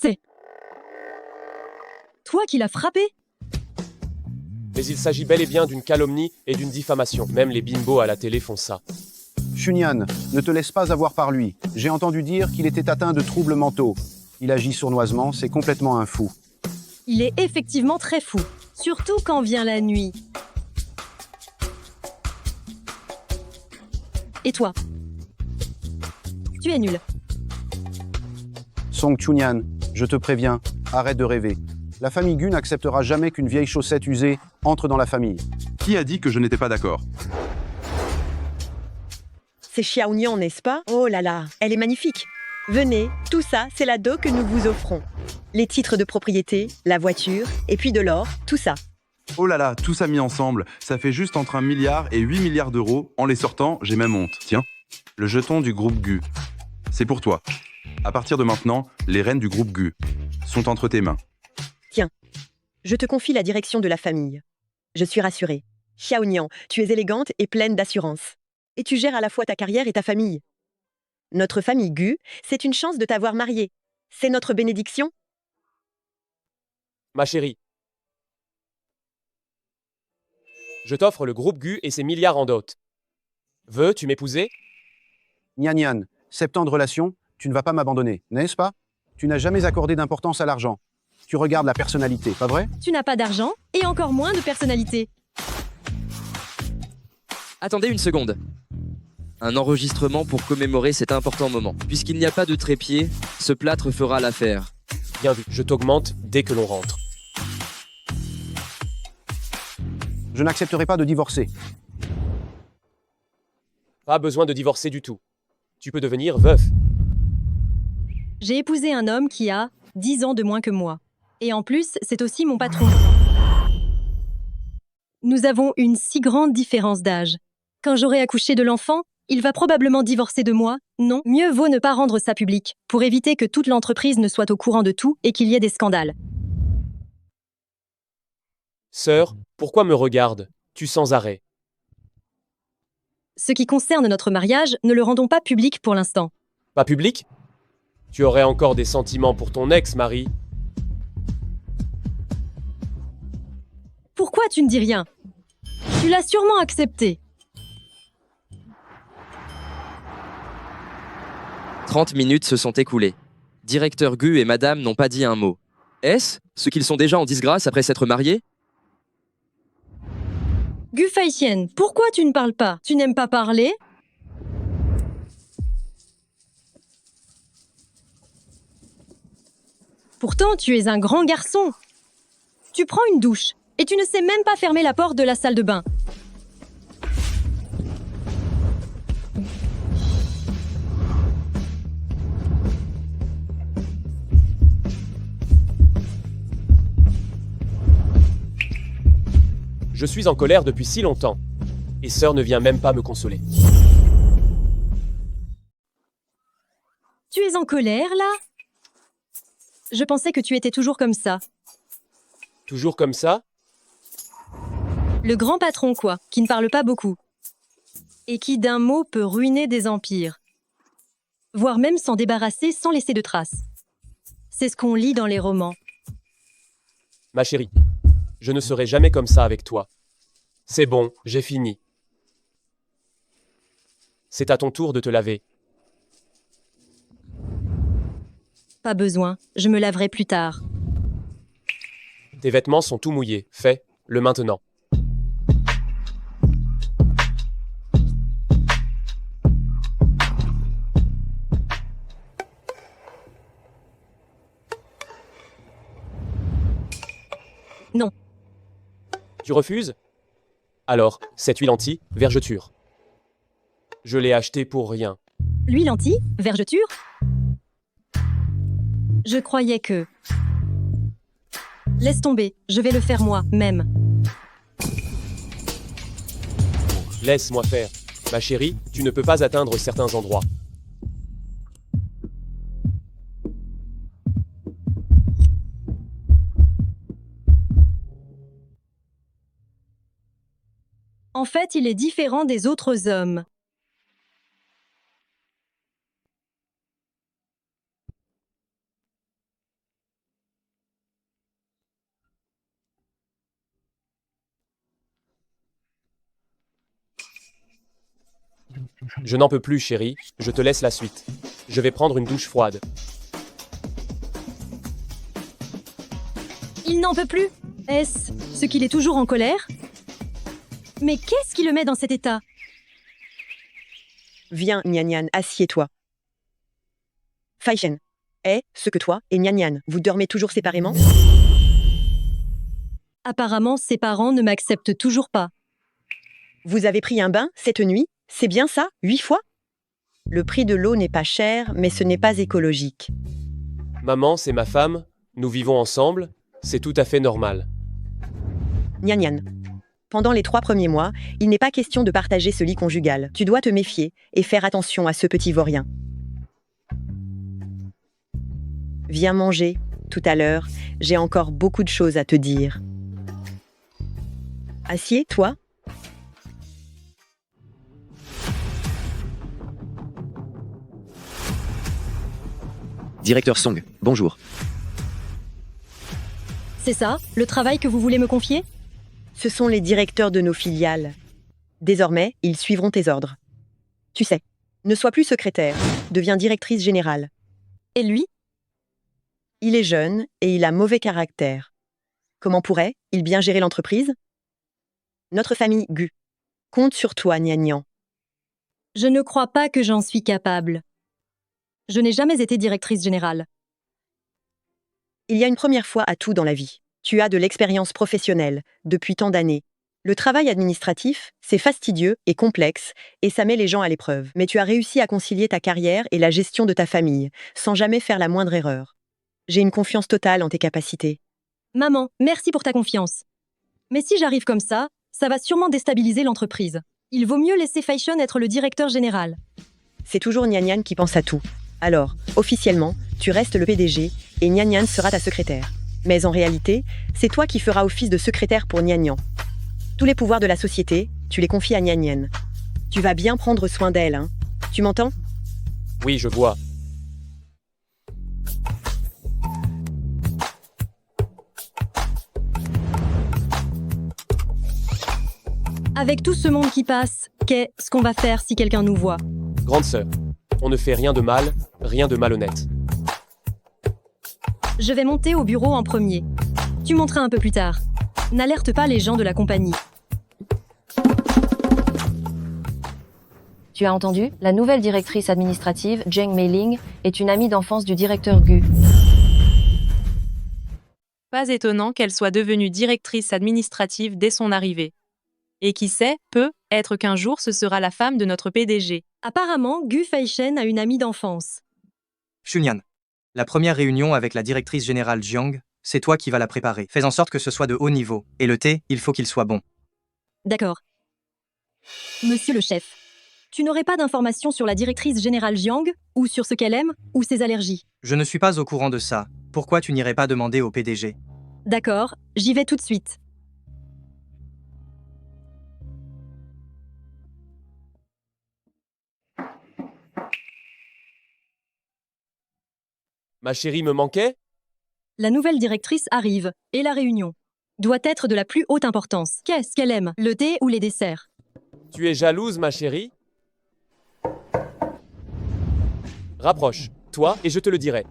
C'est toi qui l'as frappé? Mais il s'agit bel et bien d'une calomnie et d'une diffamation. Même les bimbos à la télé font ça. Chunyan, ne te laisse pas avoir par lui. J'ai entendu dire qu'il était atteint de troubles mentaux. Il agit sournoisement, c'est complètement un fou. Il est effectivement très fou, surtout quand vient la nuit. Et toi? Tu es nul. Song Chunyan, je te préviens, arrête de rêver. La famille Gu n'acceptera jamais qu'une vieille chaussette usée entre dans la famille. Qui a dit que je n'étais pas d'accord? C'est Xiaonian, n'est-ce pas? Oh là là, elle est magnifique. Venez, tout ça, c'est la dot que nous vous offrons. Les titres de propriété, la voiture, et puis de l'or, tout ça. Oh là là, tout ça mis ensemble, ça fait juste entre 1 milliard et 8 milliards d'euros. En les sortant, j'ai même honte. Tiens, le jeton du groupe Gu. C'est pour toi. À partir de maintenant, les rênes du groupe Gu sont entre tes mains. Tiens, je te confie la direction de la famille. Je suis rassurée. Xiaonian, tu es élégante et pleine d'assurance. Et tu gères à la fois ta carrière et ta famille. Notre famille Gu, c'est une chance de t'avoir mariée. C'est notre bénédiction. Ma chérie. Je t'offre le groupe Gu et ses milliards en dot. Veux-tu m'épouser? Nyan Nyan, 7 ans de relation, tu ne vas pas m'abandonner, n'est-ce pas? Tu n'as jamais accordé d'importance à l'argent. Tu regardes la personnalité, pas vrai? Tu n'as pas d'argent et encore moins de personnalité. Attendez une seconde. Un enregistrement pour commémorer cet important moment. Puisqu'il n'y a pas de trépied, ce plâtre fera l'affaire. Bien vu, je t'augmente dès que l'on rentre. Je n'accepterai pas de divorcer. Pas besoin de divorcer du tout. Tu peux devenir veuf. J'ai épousé un homme qui a 10 ans de moins que moi. Et en plus, c'est aussi mon patron. Nous avons une si grande différence d'âge. Quand j'aurai accouché de l'enfant, il va probablement divorcer de moi, non? Mieux vaut ne pas rendre ça public, pour éviter que toute l'entreprise ne soit au courant de tout et qu'il y ait des scandales. Sœur, pourquoi me regardes-tu sans arrêt? Ce qui concerne notre mariage, ne le rendons pas public pour l'instant. Pas public? Tu aurais encore des sentiments pour ton ex-mari? Pourquoi tu ne dis rien? Tu l'as sûrement accepté. 30 minutes se sont écoulées. Directeur Gu et madame n'ont pas dit un mot. Est-ce ce qu'ils sont déjà en disgrâce après s'être mariés? Gu Faixian, pourquoi tu ne parles pas? Tu n'aimes pas parler? Pourtant, tu es un grand garçon. Tu prends une douche et tu ne sais même pas fermer la porte de la salle de bain. Je suis en colère depuis si longtemps. Et sœur ne vient même pas me consoler. Tu es en colère, là? Je pensais que tu étais toujours comme ça. Toujours comme ça? Le grand patron, quoi, qui ne parle pas beaucoup. Et qui, d'un mot, peut ruiner des empires. Voire même s'en débarrasser sans laisser de traces. C'est ce qu'on lit dans les romans. Ma chérie, je ne serai jamais comme ça avec toi. C'est bon, j'ai fini. C'est à ton tour de te laver. Pas besoin, je me laverai plus tard. Tes vêtements sont tout mouillés. Fais-le maintenant. Non. Tu refuses? Alors, cette huile anti-vergeture. Je l'ai achetée pour rien. L'huile anti-vergeture? Je croyais que... Laisse tomber, je vais le faire moi-même. Laisse-moi faire. Ma chérie, tu ne peux pas atteindre certains endroits. En fait, il est différent des autres hommes. Je n'en peux plus, chérie. Je te laisse la suite. Je vais prendre une douche froide. Il n'en peut plus. Est-ce ce qu'il est toujours en colère? Mais qu'est-ce qui le met dans cet état? Viens, Nyan Nyan, assieds-toi. Faishen. Ce que toi et Nyan Nyan, vous dormez toujours séparément? Apparemment, ses parents ne m'acceptent toujours pas. Vous avez pris un bain cette nuit? C'est bien ça, 8 fois? Le prix de l'eau n'est pas cher, mais ce n'est pas écologique. Maman, c'est ma femme. Nous vivons ensemble. C'est tout à fait normal. Nyan Nyan. Pendant les 3 premiers mois, il n'est pas question de partager ce lit conjugal. Tu dois te méfier et faire attention à ce petit vaurien. Viens manger, tout à l'heure, j'ai encore beaucoup de choses à te dire. Assieds-toi. Directeur Song, bonjour. C'est ça, le travail que vous voulez me confier? Ce sont les directeurs de nos filiales. Désormais, ils suivront tes ordres. Tu sais, ne sois plus secrétaire, deviens directrice générale. Et lui? Il est jeune et il a mauvais caractère. Comment pourrait-il bien gérer l'entreprise? Notre famille Gu compte sur toi, Nyan Nyan. Je ne crois pas que j'en suis capable. Je n'ai jamais été directrice générale. Il y a une première fois à tout dans la vie. Tu as de l'expérience professionnelle, depuis tant d'années. Le travail administratif, c'est fastidieux et complexe, et ça met les gens à l'épreuve. Mais tu as réussi à concilier ta carrière et la gestion de ta famille, sans jamais faire la moindre erreur. J'ai une confiance totale en tes capacités. Maman, merci pour ta confiance. Mais si j'arrive comme ça va sûrement déstabiliser l'entreprise. Il vaut mieux laisser Faishen être le directeur général. C'est toujours Nyan Nyan qui pense à tout. Alors, officiellement, tu restes le PDG et Nyan Nyan sera ta secrétaire. Mais en réalité, c'est toi qui feras office de secrétaire pour Nyan Nyan. Tous les pouvoirs de la société, tu les confies à Nyan Nyan. Tu vas bien prendre soin d'elle, hein? Tu m'entends? Oui, je vois. Avec tout ce monde qui passe, qu'est-ce qu'on va faire si quelqu'un nous voit? Grande sœur, on ne fait rien de mal, rien de malhonnête. Je vais monter au bureau en premier. Tu monteras un peu plus tard. N'alerte pas les gens de la compagnie. Tu as entendu? La nouvelle directrice administrative, Zheng Meiling, est une amie d'enfance du directeur Gu. Pas étonnant qu'elle soit devenue directrice administrative dès son arrivée. Et qui sait, peut-être qu'un jour ce sera la femme de notre PDG. Apparemment, Gu Faishen a une amie d'enfance. Shunyan, la première réunion avec la directrice générale Jiang, c'est toi qui vas la préparer. Fais en sorte que ce soit de haut niveau. Et le thé, il faut qu'il soit bon. D'accord. Monsieur le chef, tu n'aurais pas d'informations sur la directrice générale Jiang, ou sur ce qu'elle aime, ou ses allergies? Je ne suis pas au courant de ça. Pourquoi tu n'irais pas demander au PDG? D'accord, j'y vais tout de suite. Ma chérie me manquait? La nouvelle directrice arrive, et la réunion doit être de la plus haute importance. Qu'est-ce qu'elle aime, le thé ou les desserts? Tu es jalouse, ma chérie? Rapproche, toi, et je te le dirai.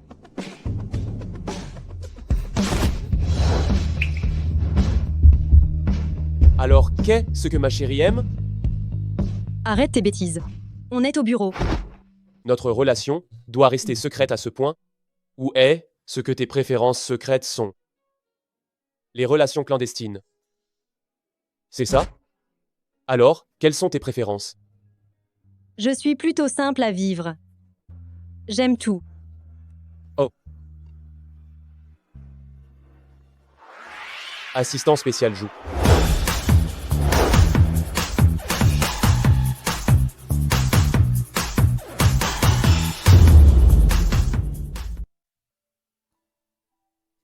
Alors, qu'est-ce que ma chérie aime? Arrête tes bêtises. On est au bureau. Notre relation doit rester secrète à ce point? Ou est ce que tes préférences secrètes sont? Les relations clandestines. C'est ça? Alors, quelles sont tes préférences? Je suis plutôt simple à vivre. J'aime tout. Oh. Assistant spécial joue.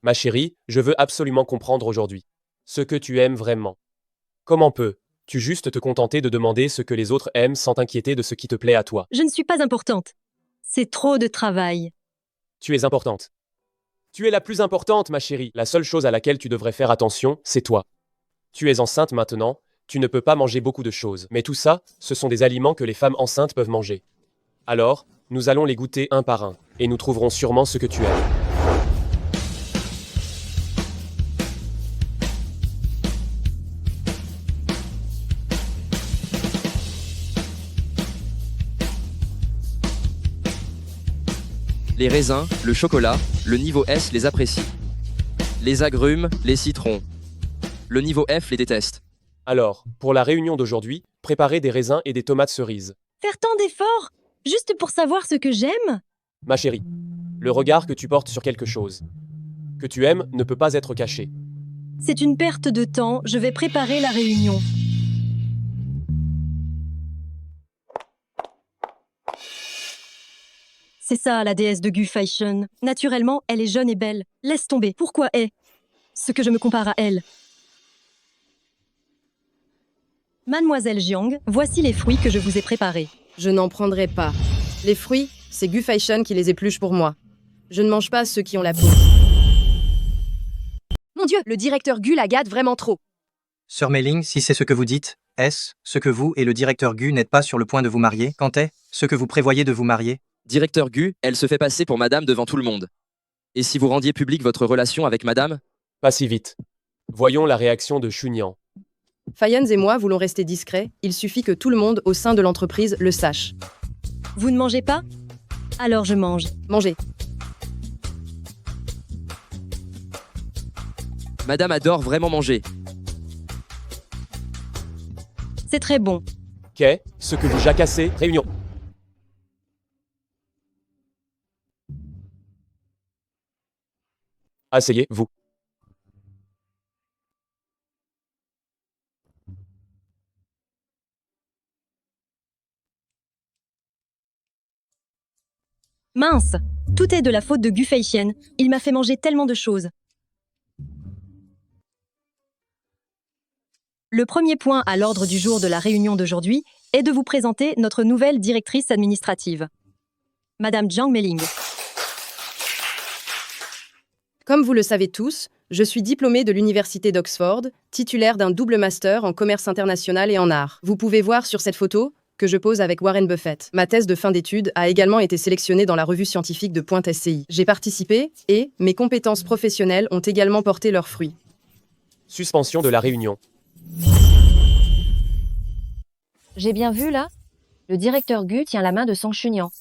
Ma chérie, je veux absolument comprendre aujourd'hui ce que tu aimes vraiment. Comment peux-tu juste te contenter de demander ce que les autres aiment sans t'inquiéter de ce qui te plaît à toi? Je ne suis pas importante. C'est trop de travail. Tu es importante. Tu es la plus importante, ma chérie. La seule chose à laquelle tu devrais faire attention, c'est toi. Tu es enceinte maintenant, tu ne peux pas manger beaucoup de choses. Mais tout ça, ce sont des aliments que les femmes enceintes peuvent manger. Alors, nous allons les goûter un par un, et nous trouverons sûrement ce que tu aimes. Les raisins, le chocolat, le niveau S les apprécie. Les agrumes, les citrons. Le niveau F les déteste. Alors, pour la réunion d'aujourd'hui, préparez des raisins et des tomates cerises. Faire tant d'efforts, juste pour savoir ce que j'aime? Ma chérie, le regard que tu portes sur quelque chose que tu aimes ne peut pas être caché. C'est une perte de temps, je vais préparer la réunion. C'est ça, la déesse de Gu Fashion. Naturellement, elle est jeune et belle. Laisse tomber. Pourquoi est ce que je me compare à elle? Mademoiselle Jiang, voici les fruits que je vous ai préparés. Je n'en prendrai pas. Les fruits, c'est Gu Fashion qui les épluche pour moi. Je ne mange pas ceux qui ont la peau. Mon Dieu, le directeur Gu la gâte vraiment trop. Sœur Mei-Ling, si c'est ce que vous dites, est-ce ce que vous et le directeur Gu n'êtes pas sur le point de vous marier? Quand est ce que vous prévoyez de vous marier? Directeur Gu, elle se fait passer pour madame devant tout le monde. Et si vous rendiez public votre relation avec madame? Pas si vite. Voyons la réaction de Chunyan. Fayens et moi voulons rester discrets, il suffit que tout le monde au sein de l'entreprise le sache. Vous ne mangez pas? Alors je mange. Mangez. Madame adore vraiment manger. C'est très bon. Qu'est ce que vous jacassez? Réunion. Asseyez-vous. Mince, tout est de la faute de Gu Feixian. Il m'a fait manger tellement de choses. Le premier point à l'ordre du jour de la réunion d'aujourd'hui est de vous présenter notre nouvelle directrice administrative, Madame Jiang Mei-Ling. Comme vous le savez tous, je suis diplômée de l'université d'Oxford, titulaire d'un double master en commerce international et en art. Vous pouvez voir sur cette photo que je pose avec Warren Buffett. Ma thèse de fin d'études a également été sélectionnée dans la revue scientifique de Pointe SCI. J'ai participé et mes compétences professionnelles ont également porté leurs fruits. Suspension de la réunion. J'ai bien vu là? Le directeur Gu tient la main de Song Chunyan.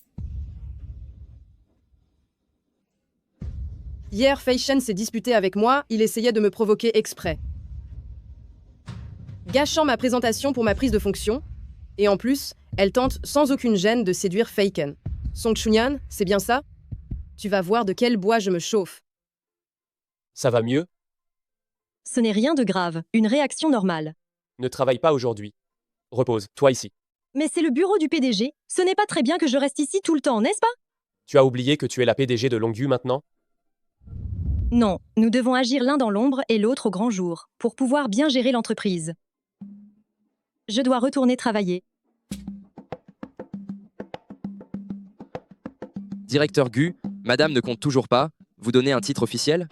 Hier, Fei Shen s'est disputé avec moi, il essayait de me provoquer exprès. Gâchant ma présentation pour ma prise de fonction, et en plus, elle tente sans aucune gêne de séduire Fei Ken. Song Chunyan, c'est bien ça? Tu vas voir de quel bois je me chauffe. Ça va mieux? Ce n'est rien de grave, une réaction normale. Ne travaille pas aujourd'hui. Repose, toi ici. Mais c'est le bureau du PDG, ce n'est pas très bien que je reste ici tout le temps, n'est-ce pas? Tu as oublié que tu es la PDG de Longyu maintenant? Non, nous devons agir l'un dans l'ombre et l'autre au grand jour, pour pouvoir bien gérer l'entreprise. Je dois retourner travailler. Directeur Gu, madame ne compte toujours pas vous donner un titre officiel?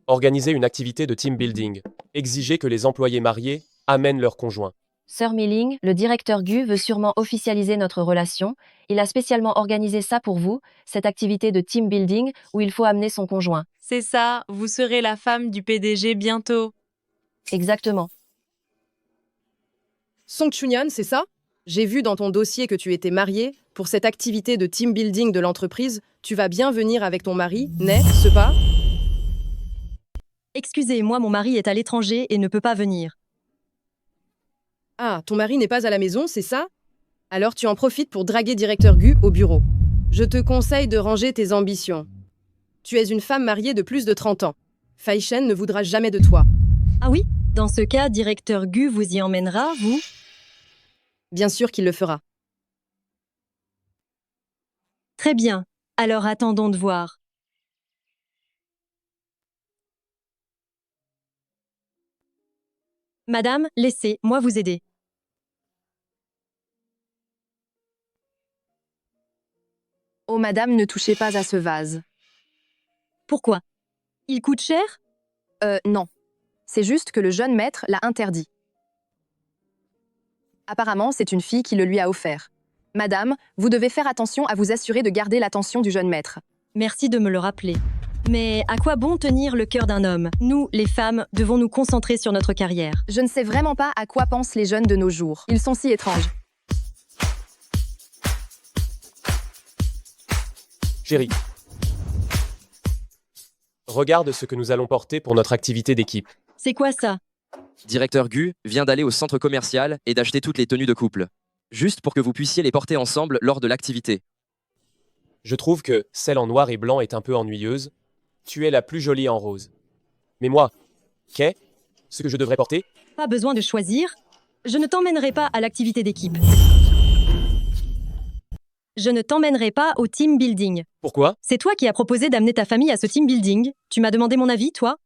Organiser une activité de team building. Exiger que les employés mariés amènent leurs conjoints. Sœur Mei-Ling, le directeur Gu veut sûrement officialiser notre relation. Il a spécialement organisé ça pour vous, cette activité de team building où il faut amener son conjoint. C'est ça, vous serez la femme du PDG bientôt. Exactement. Song Chunyan, c'est ça? J'ai vu dans ton dossier que tu étais mariée. Pour cette activité de team building de l'entreprise, tu vas bien venir avec ton mari, n'est-ce pas? Excusez-moi, mon mari est à l'étranger et ne peut pas venir. Ah, ton mari n'est pas à la maison, c'est ça? Alors tu en profites pour draguer directeur Gu au bureau. Je te conseille de ranger tes ambitions. Tu es une femme mariée de plus de 30 ans. Fei Shen ne voudra jamais de toi. Ah oui? Dans ce cas, directeur Gu vous y emmènera, vous? Bien sûr qu'il le fera. Très bien. Alors attendons de voir. Madame, laissez-moi vous aider. Oh madame, ne touchez pas à ce vase. Pourquoi? Il coûte cher? Non. C'est juste que le jeune maître l'a interdit. Apparemment, c'est une fille qui le lui a offert. Madame, vous devez faire attention à vous assurer de garder l'attention du jeune maître. Merci de me le rappeler. Mais à quoi bon tenir le cœur d'un homme? Nous, les femmes, devons nous concentrer sur notre carrière. Je ne sais vraiment pas à quoi pensent les jeunes de nos jours. Ils sont si étranges. Chérie. Regarde ce que nous allons porter pour notre activité d'équipe. C'est quoi ça? Directeur Gu vient d'aller au centre commercial et d'acheter toutes les tenues de couple. Juste pour que vous puissiez les porter ensemble lors de l'activité. Je trouve que celle en noir et blanc est un peu ennuyeuse. Tu es la plus jolie en rose. Mais moi, qu'est-ce que je devrais porter? Pas besoin de choisir. Je ne t'emmènerai pas à l'activité d'équipe. Je ne t'emmènerai pas au team building. Pourquoi? C'est toi qui as proposé d'amener ta famille à ce team building. Tu m'as demandé mon avis, toi?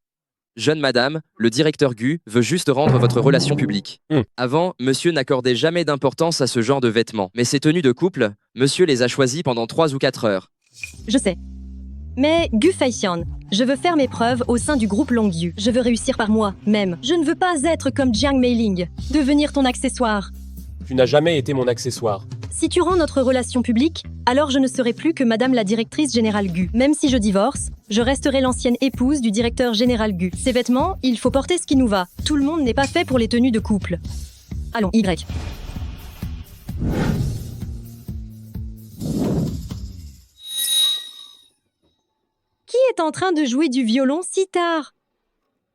Jeune madame, le directeur Gu veut juste rendre votre relation publique. Avant, monsieur n'accordait jamais d'importance à ce genre de vêtements. Mais ces tenues de couple, monsieur les a choisies pendant 3 ou 4 heures. Je sais. Mais Gu Feixian, je veux faire mes preuves au sein du groupe Longyu. Je veux réussir par moi-même. Je ne veux pas être comme Jiang Meiling, devenir ton accessoire. Tu n'as jamais été mon accessoire. Si tu rends notre relation publique, alors je ne serai plus que Madame la directrice générale Gu. Même si je divorce, je resterai l'ancienne épouse du directeur général Gu. Ces vêtements, il faut porter ce qui nous va. Tout le monde n'est pas fait pour les tenues de couple. Allons, Y. Qui est en train de jouer du violon si tard?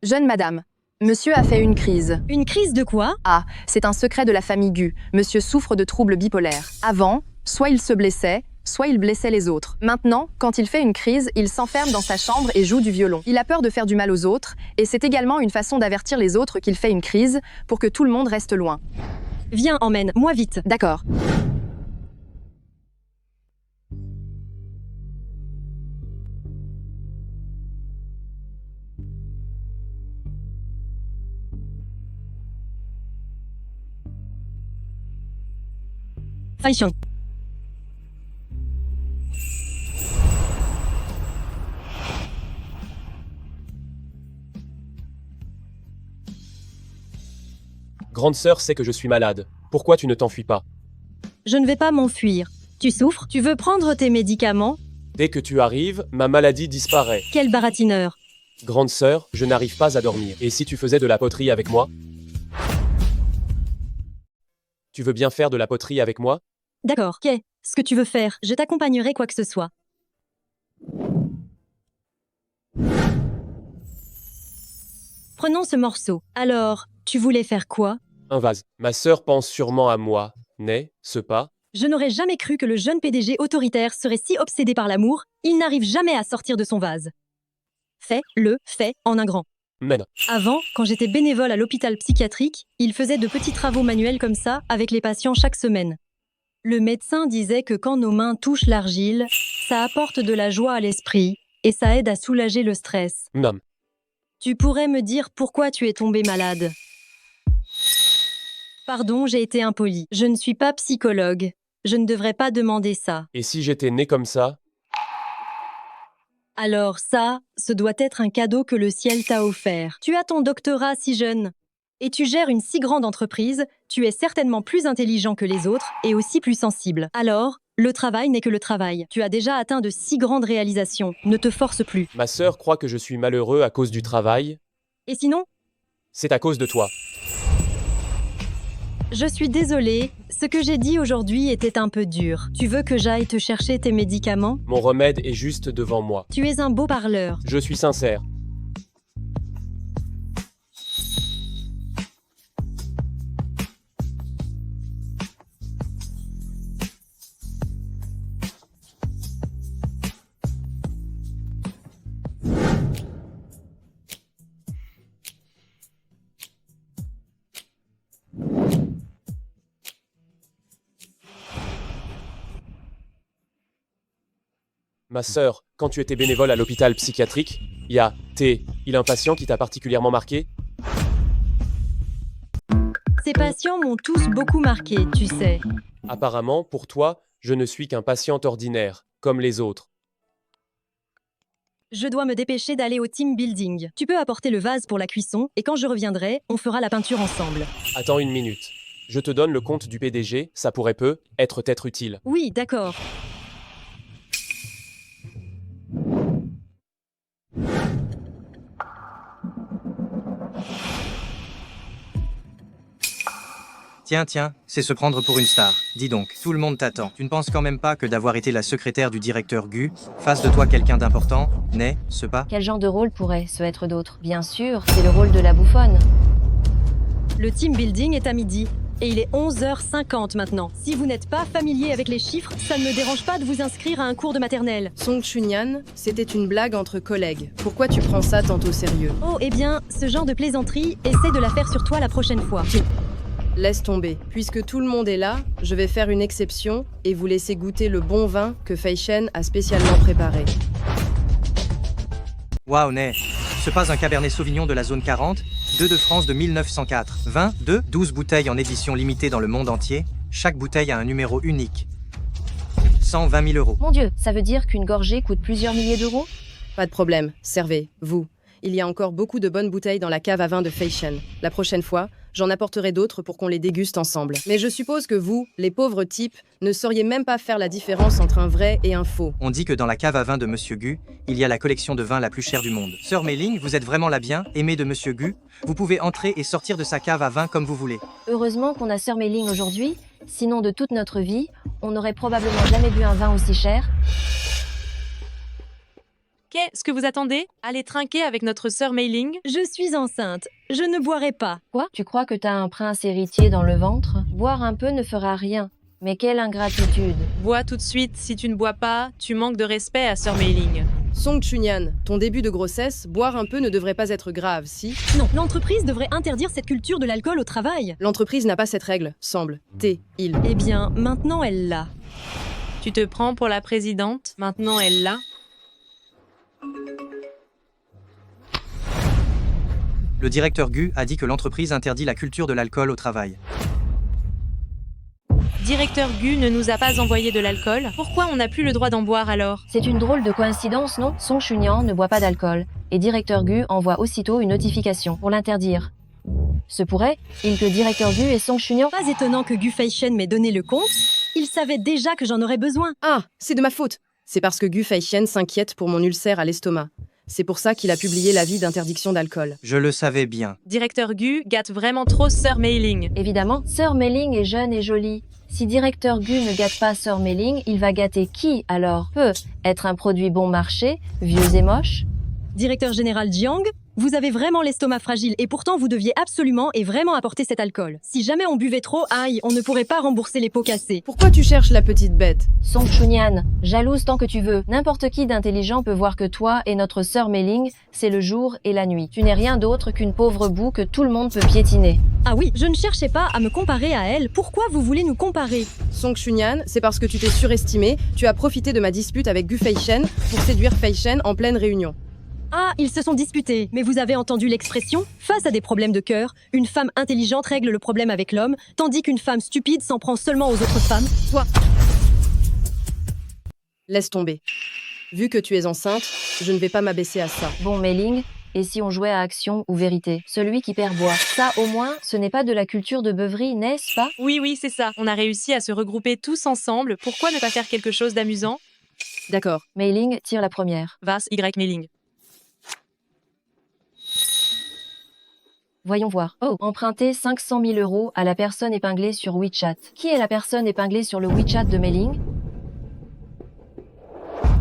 Jeune madame, monsieur a fait une crise. Une crise de quoi? Ah, c'est un secret de la famille Gu. Monsieur souffre de troubles bipolaires. Avant, soit il se blessait, soit il blessait les autres. Maintenant, quand il fait une crise, il s'enferme dans sa chambre et joue du violon. Il a peur de faire du mal aux autres, et c'est également une façon d'avertir les autres qu'il fait une crise, pour que tout le monde reste loin. Viens, emmène-moi vite. D'accord. Feixian. Grande sœur sait que je suis malade. Pourquoi tu ne t'enfuis pas? Je ne vais pas m'enfuir. Tu souffres? Tu veux prendre tes médicaments? Dès que tu arrives, ma maladie disparaît. Quel baratineur! Grande sœur, je n'arrive pas à dormir. Et si tu faisais de la poterie avec moi? Tu veux bien faire de la poterie avec moi? D'accord, qu'est-ce que tu veux faire? Je t'accompagnerai quoi que ce soit. Prenons ce morceau. Alors, tu voulais faire quoi? Un vase. Ma sœur pense sûrement à moi, n'est-ce pas? Je n'aurais jamais cru que le jeune PDG autoritaire serait si obsédé par l'amour, il n'arrive jamais à sortir de son vase. Fais en un grand. Men. Avant, quand j'étais bénévole à l'hôpital psychiatrique, il faisait de petits travaux manuels comme ça avec les patients chaque semaine. Le médecin disait que quand nos mains touchent l'argile, ça apporte de la joie à l'esprit et ça aide à soulager le stress. Non. Tu pourrais me dire pourquoi tu es tombé malade? Pardon, j'ai été impolie. Je ne suis pas psychologue. Je ne devrais pas demander ça. Et si j'étais né comme ça? Alors ça, ce doit être un cadeau que le ciel t'a offert. Tu as ton doctorat si jeune. Et tu gères une si grande entreprise, tu es certainement plus intelligent que les autres et aussi plus sensible. Alors, le travail n'est que le travail. Tu as déjà atteint de si grandes réalisations. Ne te force plus. Ma sœur croit que je suis malheureux à cause du travail. Et sinon? C'est à cause de toi. Je suis désolée, ce que j'ai dit aujourd'hui était un peu dur. Tu veux que j'aille te chercher tes médicaments? Mon remède est juste devant moi. Tu es un beau parleur. Je suis sincère. Ma sœur, quand tu étais bénévole à l'hôpital psychiatrique, il a un patient qui t'a particulièrement marqué? Ces patients m'ont tous beaucoup marqué, tu sais. Apparemment, pour toi, je ne suis qu'un patient ordinaire, comme les autres. Je dois me dépêcher d'aller au team building. Tu peux apporter le vase pour la cuisson, et quand je reviendrai, on fera la peinture ensemble. Attends une minute. Je te donne le compte du PDG, ça pourrait être utile. Oui, d'accord. Tiens, c'est se prendre pour une star. Dis donc, tout le monde t'attend. Tu ne penses quand même pas que d'avoir été la secrétaire du directeur Gu fasse de toi quelqu'un d'important, n'est-ce pas? Quel genre de rôle pourrait-ce être d'autre? Bien sûr, c'est le rôle de la bouffonne. Le team building est à midi. Et il est 11h50 maintenant. Si vous n'êtes pas familier avec les chiffres, ça ne me dérange pas de vous inscrire à un cours de maternelle. Song Chunyan, c'était une blague entre collègues. Pourquoi tu prends ça tant au sérieux? Oh, eh bien, ce genre de plaisanterie, essaie de la faire sur toi la prochaine fois. Laisse tomber. Puisque tout le monde est là, je vais faire une exception et vous laisser goûter le bon vin que Fei Shen a spécialement préparé. Waouh, né. Ce pas un Cabernet Sauvignon de la zone 40, 2 de France de 1904. 12 bouteilles en édition limitée dans le monde entier. Chaque bouteille a un numéro unique. 120 000 €. Mon Dieu, ça veut dire qu'une gorgée coûte plusieurs milliers d'euros? Pas de problème, servez, vous. Il y a encore beaucoup de bonnes bouteilles dans la cave à vin de Fei Shen. La prochaine fois, j'en apporterai d'autres pour qu'on les déguste ensemble. Mais je suppose que vous, les pauvres types, ne sauriez même pas faire la différence entre un vrai et un faux. On dit que dans la cave à vin de Monsieur Gu, il y a la collection de vins la plus chère du monde. Sœur Mei-Ling, vous êtes vraiment la bien aimée de Monsieur Gu. Vous pouvez entrer et sortir de sa cave à vin comme vous voulez. Heureusement qu'on a Sœur Mei-Ling aujourd'hui, sinon de toute notre vie, on n'aurait probablement jamais bu un vin aussi cher. Qu'est-ce que vous attendez? Allez trinquer avec notre sœur Mei-Ling? Je suis enceinte. Je ne boirai pas. Quoi? Tu crois que t'as un prince héritier dans le ventre? Boire un peu ne fera rien. Mais quelle ingratitude. Bois tout de suite. Si tu ne bois pas, tu manques de respect à sœur Mei-Ling. Song Chunyan, ton début de grossesse, boire un peu ne devrait pas être grave, si? Non, l'entreprise devrait interdire cette culture de l'alcool au travail. L'entreprise n'a pas cette règle, semble. Il. Eh bien, maintenant elle l'a. Tu te prends pour la présidente? Maintenant elle l'a. Le directeur Gu a dit que l'entreprise interdit la culture de l'alcool au travail. Directeur Gu ne nous a pas envoyé de l'alcool. Pourquoi on n'a plus le droit d'en boire alors? C'est une drôle de coïncidence, non? Song Chunyan ne boit pas d'alcool, et directeur Gu envoie aussitôt une notification pour l'interdire. Se pourrait-il que directeur Gu et Song Chunyan... Pas étonnant que Gu Fei Shen m'ait donné le compte. Il savait déjà que j'en aurais besoin. Ah, c'est de ma faute. C'est parce que Gu Fei Shen s'inquiète pour mon ulcère à l'estomac. C'est pour ça qu'il a publié l'avis d'interdiction d'alcool. Je le savais bien. Directeur Gu gâte vraiment trop sœur Mei-Ling. Évidemment, sœur Mei-Ling est jeune et jolie. Si directeur Gu ne gâte pas sœur Mei-Ling, il va gâter qui alors? Peut être un produit bon marché, vieux et moche? Directeur général Jiang, vous avez vraiment l'estomac fragile et pourtant vous deviez absolument et vraiment apporter cet alcool. Si jamais on buvait trop, aïe, on ne pourrait pas rembourser les pots cassés. Pourquoi tu cherches la petite bête? Song Chunyan, jalouse tant que tu veux. N'importe qui d'intelligent peut voir que toi et notre sœur Mei-Ling, c'est le jour et la nuit. Tu n'es rien d'autre qu'une pauvre boue que tout le monde peut piétiner. Ah oui, je ne cherchais pas à me comparer à elle. Pourquoi vous voulez nous comparer? Song Chunyan, c'est parce que tu t'es surestimé, tu as profité de ma dispute avec Gu Fei Shen pour séduire Fei Shen en pleine réunion. Ah, ils se sont disputés, mais vous avez entendu l'expression? Face à des problèmes de cœur, une femme intelligente règle le problème avec l'homme, tandis qu'une femme stupide s'en prend seulement aux autres femmes. Toi. Laisse tomber. Vu que tu es enceinte, je ne vais pas m'abaisser à ça. Bon, Mei-Ling, et si on jouait à action ou vérité? Celui qui perd boit. Ça, au moins, ce n'est pas de la culture de beuverie, n'est-ce pas? Oui, c'est ça. On a réussi à se regrouper tous ensemble. Pourquoi ne pas faire quelque chose d'amusant? D'accord. Mei-Ling tire la première. Vas, Y Mei-Ling. Voyons voir. Oh, emprunter 500 000 € à la personne épinglée sur WeChat. Qui est la personne épinglée sur le WeChat de Mei-Ling?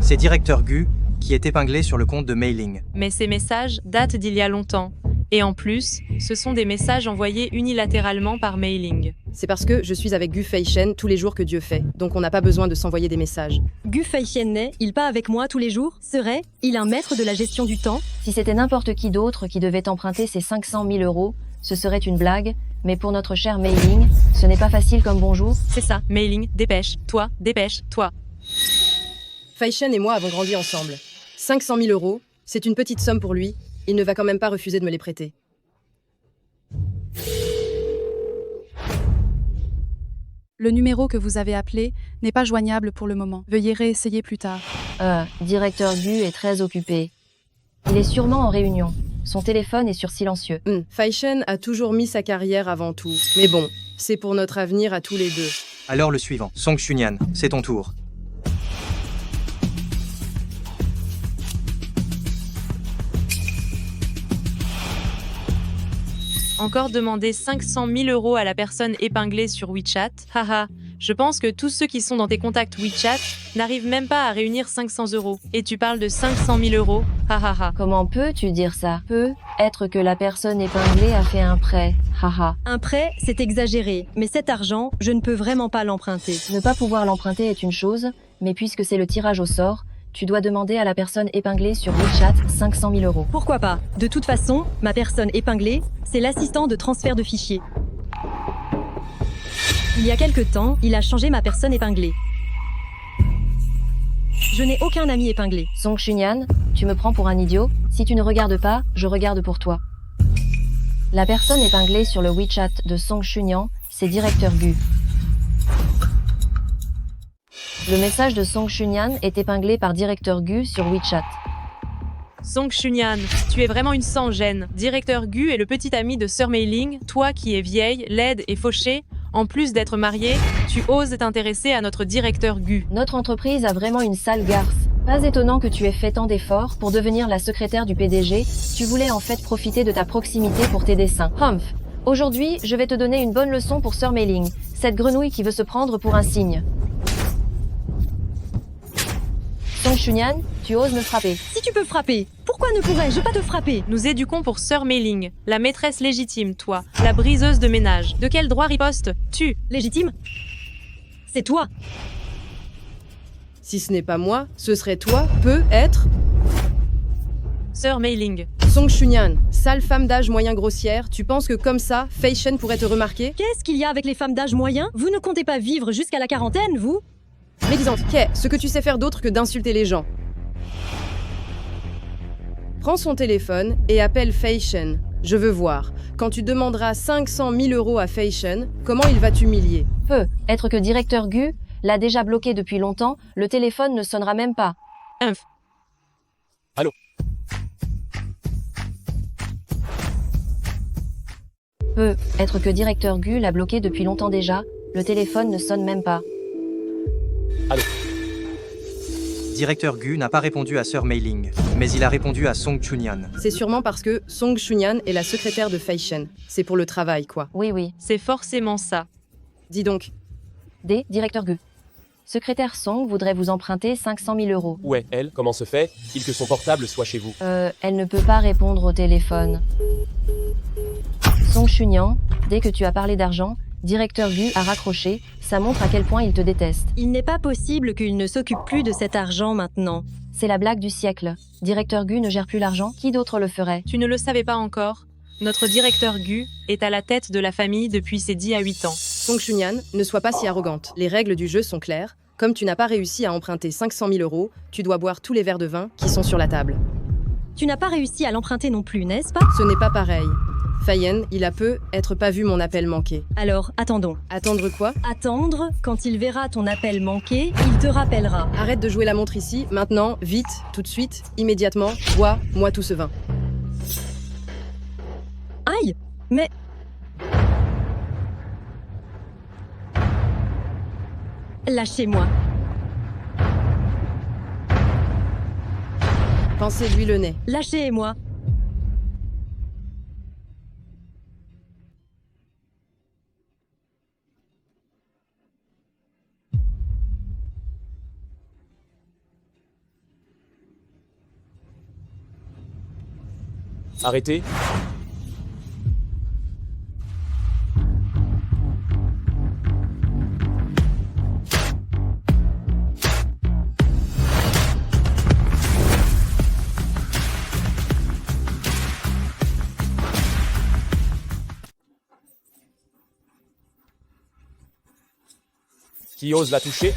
C'est directeur Gu qui est épinglé sur le compte de Mei-Ling. Mais ces messages datent d'il y a longtemps. Et en plus, ce sont des messages envoyés unilatéralement par Mei-Ling. C'est parce que je suis avec Gu Fei Shen tous les jours que Dieu fait. Donc on n'a pas besoin de s'envoyer des messages. Gu Fei Shen n'est-il pas avec moi tous les jours? Serait-il un maître de la gestion du temps? Si c'était n'importe qui d'autre qui devait emprunter ces 500 000 €, ce serait une blague. Mais pour notre chère Mei-Ling, ce n'est pas facile comme bonjour. C'est ça, Mei-Ling, dépêche-toi, dépêche-toi. Faishen et moi avons grandi ensemble. 500 000 euros, c'est une petite somme pour lui. Il ne va quand même pas refuser de me les prêter. Le numéro que vous avez appelé n'est pas joignable pour le moment. Veuillez réessayer plus tard. Directeur Gu est très occupé. Il est sûrement en réunion. Son téléphone est sur silencieux. Faishen a toujours mis sa carrière avant tout. Mais bon, c'est pour notre avenir à tous les deux. Alors le suivant. Song Shunyan, c'est ton tour. Encore demander 500 000 euros à la personne épinglée sur WeChat. Haha, je pense que tous ceux qui sont dans tes contacts WeChat n'arrivent même pas à réunir 500 euros. Et tu parles de 500 000 euros. Hahaha. Comment peux-tu dire ça? Peut être que la personne épinglée a fait un prêt. Haha. Un prêt, c'est exagéré, mais cet argent, je ne peux vraiment pas l'emprunter. Ne pas pouvoir l'emprunter est une chose, mais puisque c'est le tirage au sort, tu dois demander à la personne épinglée sur WeChat 500 000 euros. Pourquoi pas? De toute façon, ma personne épinglée, c'est l'assistant de transfert de fichiers. Il y a quelque temps, il a changé ma personne épinglée. Je n'ai aucun ami épinglé. Song Shunyan, tu me prends pour un idiot? Si tu ne regardes pas, je regarde pour toi. La personne épinglée sur le WeChat de Song Shunyan, c'est Directeur Gu. Le message de Song Shunyan est épinglé par Directeur Gu sur WeChat. Song Shunyan, tu es vraiment une sans-gêne. Directeur Gu est le petit ami de Sœur Mei-Ling, toi qui es vieille, laide et fauchée. En plus d'être mariée, tu oses t'intéresser à notre directeur Gu. Notre entreprise a vraiment une sale garce. Pas étonnant que tu aies fait tant d'efforts pour devenir la secrétaire du PDG. Tu voulais en fait profiter de ta proximité pour tes dessins. Humph. Aujourd'hui, je vais te donner une bonne leçon pour Sœur Mei-Ling, cette grenouille qui veut se prendre pour un cygne. Song Shunyan, tu oses me frapper. Si tu peux frapper, pourquoi ne pourrais-je pas te frapper? Nous éduquons pour Sœur Mei-Ling, la maîtresse légitime, toi, la briseuse de ménage. De quel droit riposte-tu? Légitime? C'est toi. Si ce n'est pas moi, ce serait toi, peut être... Sœur Mei-Ling. Song Shunyan, sale femme d'âge moyen grossière, tu penses que comme ça, Faishen pourrait te remarquer? Qu'est-ce qu'il y a avec les femmes d'âge moyen? Vous ne comptez pas vivre jusqu'à la quarantaine, vous? Médisante, qu'est ce que tu sais faire d'autre que d'insulter les gens? Prends son téléphone et appelle Faishen. Je veux voir. Quand tu demanderas 500 000 euros à Faishen, comment il va t'humilier? Peut être que Directeur Gu l'a déjà bloqué depuis longtemps, le téléphone ne sonnera même pas. Allô? Peut être que Directeur Gu l'a bloqué depuis longtemps déjà, le téléphone ne sonne même pas. Allô? Directeur Gu n'a pas répondu à Sœur Mei-Ling, mais il a répondu à Song Shunyan. C'est sûrement parce que Song Shunyan est la secrétaire de Faishen. C'est pour le travail, quoi. Oui. C'est forcément ça. Dis donc. Directeur Gu. Secrétaire Song voudrait vous emprunter 500 000 euros. Où est elle? Comment se fait-il que son portable soit chez vous? Elle ne peut pas répondre au téléphone. Song Shunyan, dès que tu as parlé d'argent, Directeur Gu a raccroché, ça montre à quel point il te déteste. Il n'est pas possible qu'il ne s'occupe plus de cet argent maintenant. C'est la blague du siècle. Directeur Gu ne gère plus l'argent, qui d'autre le ferait? Tu ne le savais pas encore? Notre directeur Gu est à la tête de la famille depuis ses 10 à 8 ans. Song Shunyan, ne sois pas si arrogante. Les règles du jeu sont claires. Comme tu n'as pas réussi à emprunter 500 000 euros, tu dois boire tous les verres de vin qui sont sur la table. Tu n'as pas réussi à l'emprunter non plus, n'est-ce pas? Ce n'est pas pareil. Fayen, il a peu être pas vu mon appel manqué. Alors, attendons. Attendre quoi? Attendre, quand il verra ton appel manqué, il te rappellera. Arrête de jouer la montre ici, maintenant, vite, tout de suite, immédiatement, bois, moi tout ce vin. Aïe! Mais... Lâchez-moi. Pensez-lui le nez. Lâchez-moi. Arrêtez. Qui ose la toucher?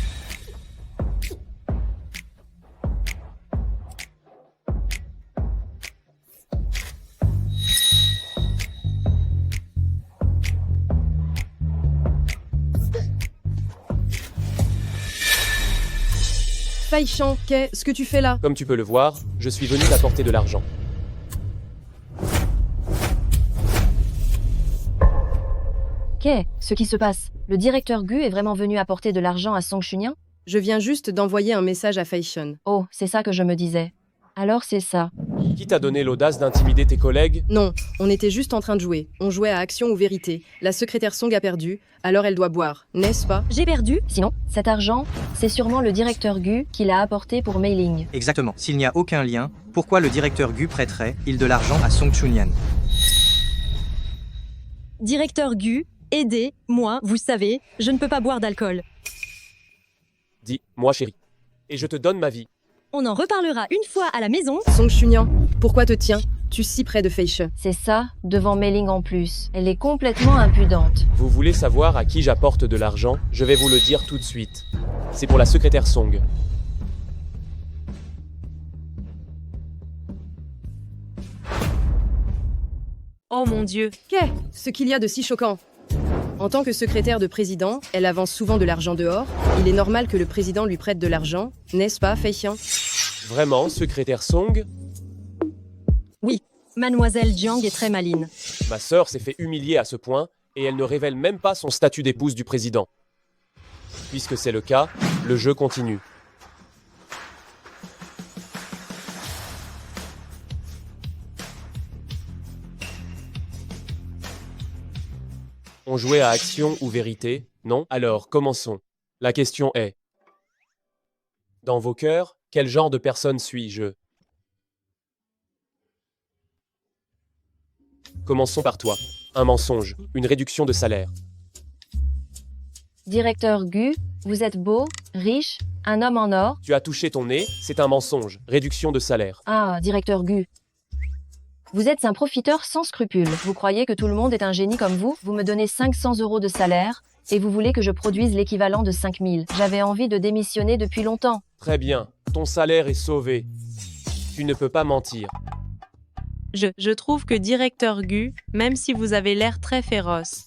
Faishan, qu'est-ce que tu fais là? Comme tu peux le voir, je suis venu t'apporter de l'argent. Qu'est-ce qui se passe? Le directeur Gu est vraiment venu apporter de l'argent à Song Chunyan? Je viens juste d'envoyer un message à Faishan. Oh, c'est ça que je me disais. Alors c'est ça. Qui t'a donné l'audace d'intimider tes collègues? Non, on était juste en train de jouer. On jouait à action ou vérité. La secrétaire Song a perdu, alors elle doit boire, n'est-ce pas? J'ai perdu? Sinon, cet argent, c'est sûrement le directeur Gu qui l'a apporté pour mailing. Exactement. S'il n'y a aucun lien, pourquoi le directeur Gu prêterait-il de l'argent à Song Chunyan? Directeur Gu, aidez, moi, vous savez, je ne peux pas boire d'alcool. Dis, moi chérie. Et je te donne ma vie. On en reparlera une fois à la maison. Song Chunyan, pourquoi te tiens-tu si près de Faishan? C'est ça, devant Mei-Ling en plus. Elle est complètement impudente. Vous voulez savoir à qui j'apporte de l'argent? Je vais vous le dire tout de suite. C'est pour la secrétaire Song. Oh mon Dieu. Qu'est-ce qu'il y a de si choquant? En tant que secrétaire de président, elle avance souvent de l'argent dehors. Il est normal que le président lui prête de l'argent, n'est-ce pas, Faishan? Vraiment, secrétaire Song? Oui, mademoiselle Jiang est très maline. Ma sœur s'est fait humilier à ce point, et elle ne révèle même pas son statut d'épouse du président. Puisque c'est le cas, le jeu continue. On jouait à action ou vérité, non? Alors, commençons. La question est... Dans vos cœurs, quel genre de personne suis-je? Commençons par toi. Un mensonge, une réduction de salaire. Directeur Gu, vous êtes beau, riche, un homme en or. Tu as touché ton nez, c'est un mensonge, réduction de salaire. Ah, directeur Gu. Vous êtes un profiteur sans scrupules. Vous croyez que tout le monde est un génie comme vous? Vous me donnez 500 € de salaire et vous voulez que je produise l'équivalent de 5000. J'avais envie de démissionner depuis longtemps. Très bien, ton salaire est sauvé. Tu ne peux pas mentir. Je trouve que directeur Gu, même si vous avez l'air très féroce.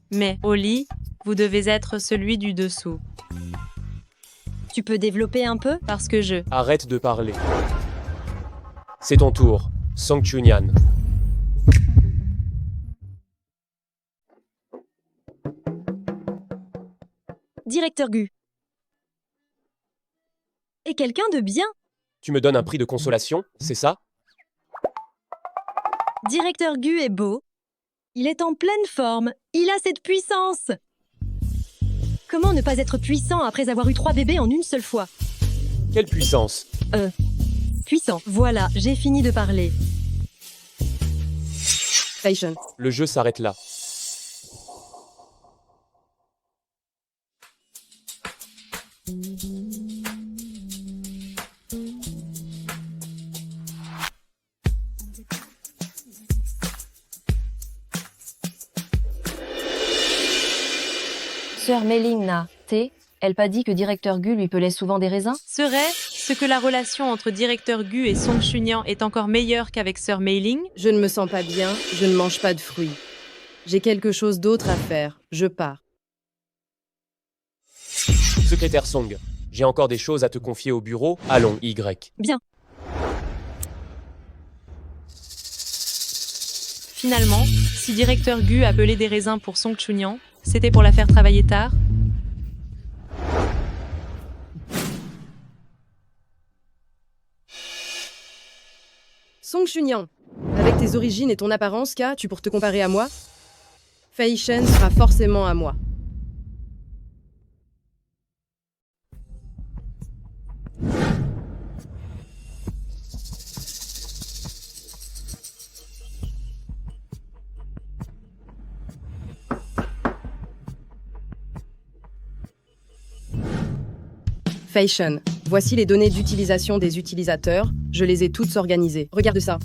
Mais, au lit, vous devez être celui du dessous. Tu peux développer un peu? Parce que je... Arrête de parler. C'est ton tour, Song Chunyan. Directeur Gu. Et quelqu'un de bien? Tu me donnes un prix de consolation, c'est ça? Directeur Gu est beau. Il est en pleine forme. Il a cette puissance. Comment ne pas être puissant après avoir eu 3 bébés en une seule fois? Quelle puissance? Puissant. Voilà, j'ai fini de parler. Faishan. Le jeu s'arrête là. Sœur Mei-Ling n'a, elle pas dit que directeur Gu lui pelait souvent des raisins? Serait ce que la relation entre directeur Gu et Song Chunyan est encore meilleure qu'avec sœur Mei-Ling? Je ne me sens pas bien, je ne mange pas de fruits. J'ai quelque chose d'autre à faire, je pars. Secrétaire Song, j'ai encore des choses à te confier au bureau. Allons, Y. Bien. Finalement, si directeur Gu a pelé des raisins pour Song Chunyan, c'était pour la faire travailler tard? Song Chunyan, avec tes origines et ton apparence, qu'as-tu pour te comparer à moi? Faishan sera forcément à moi. Faishan, voici les données d'utilisation des utilisateurs. Je les ai toutes organisées. Regarde ça.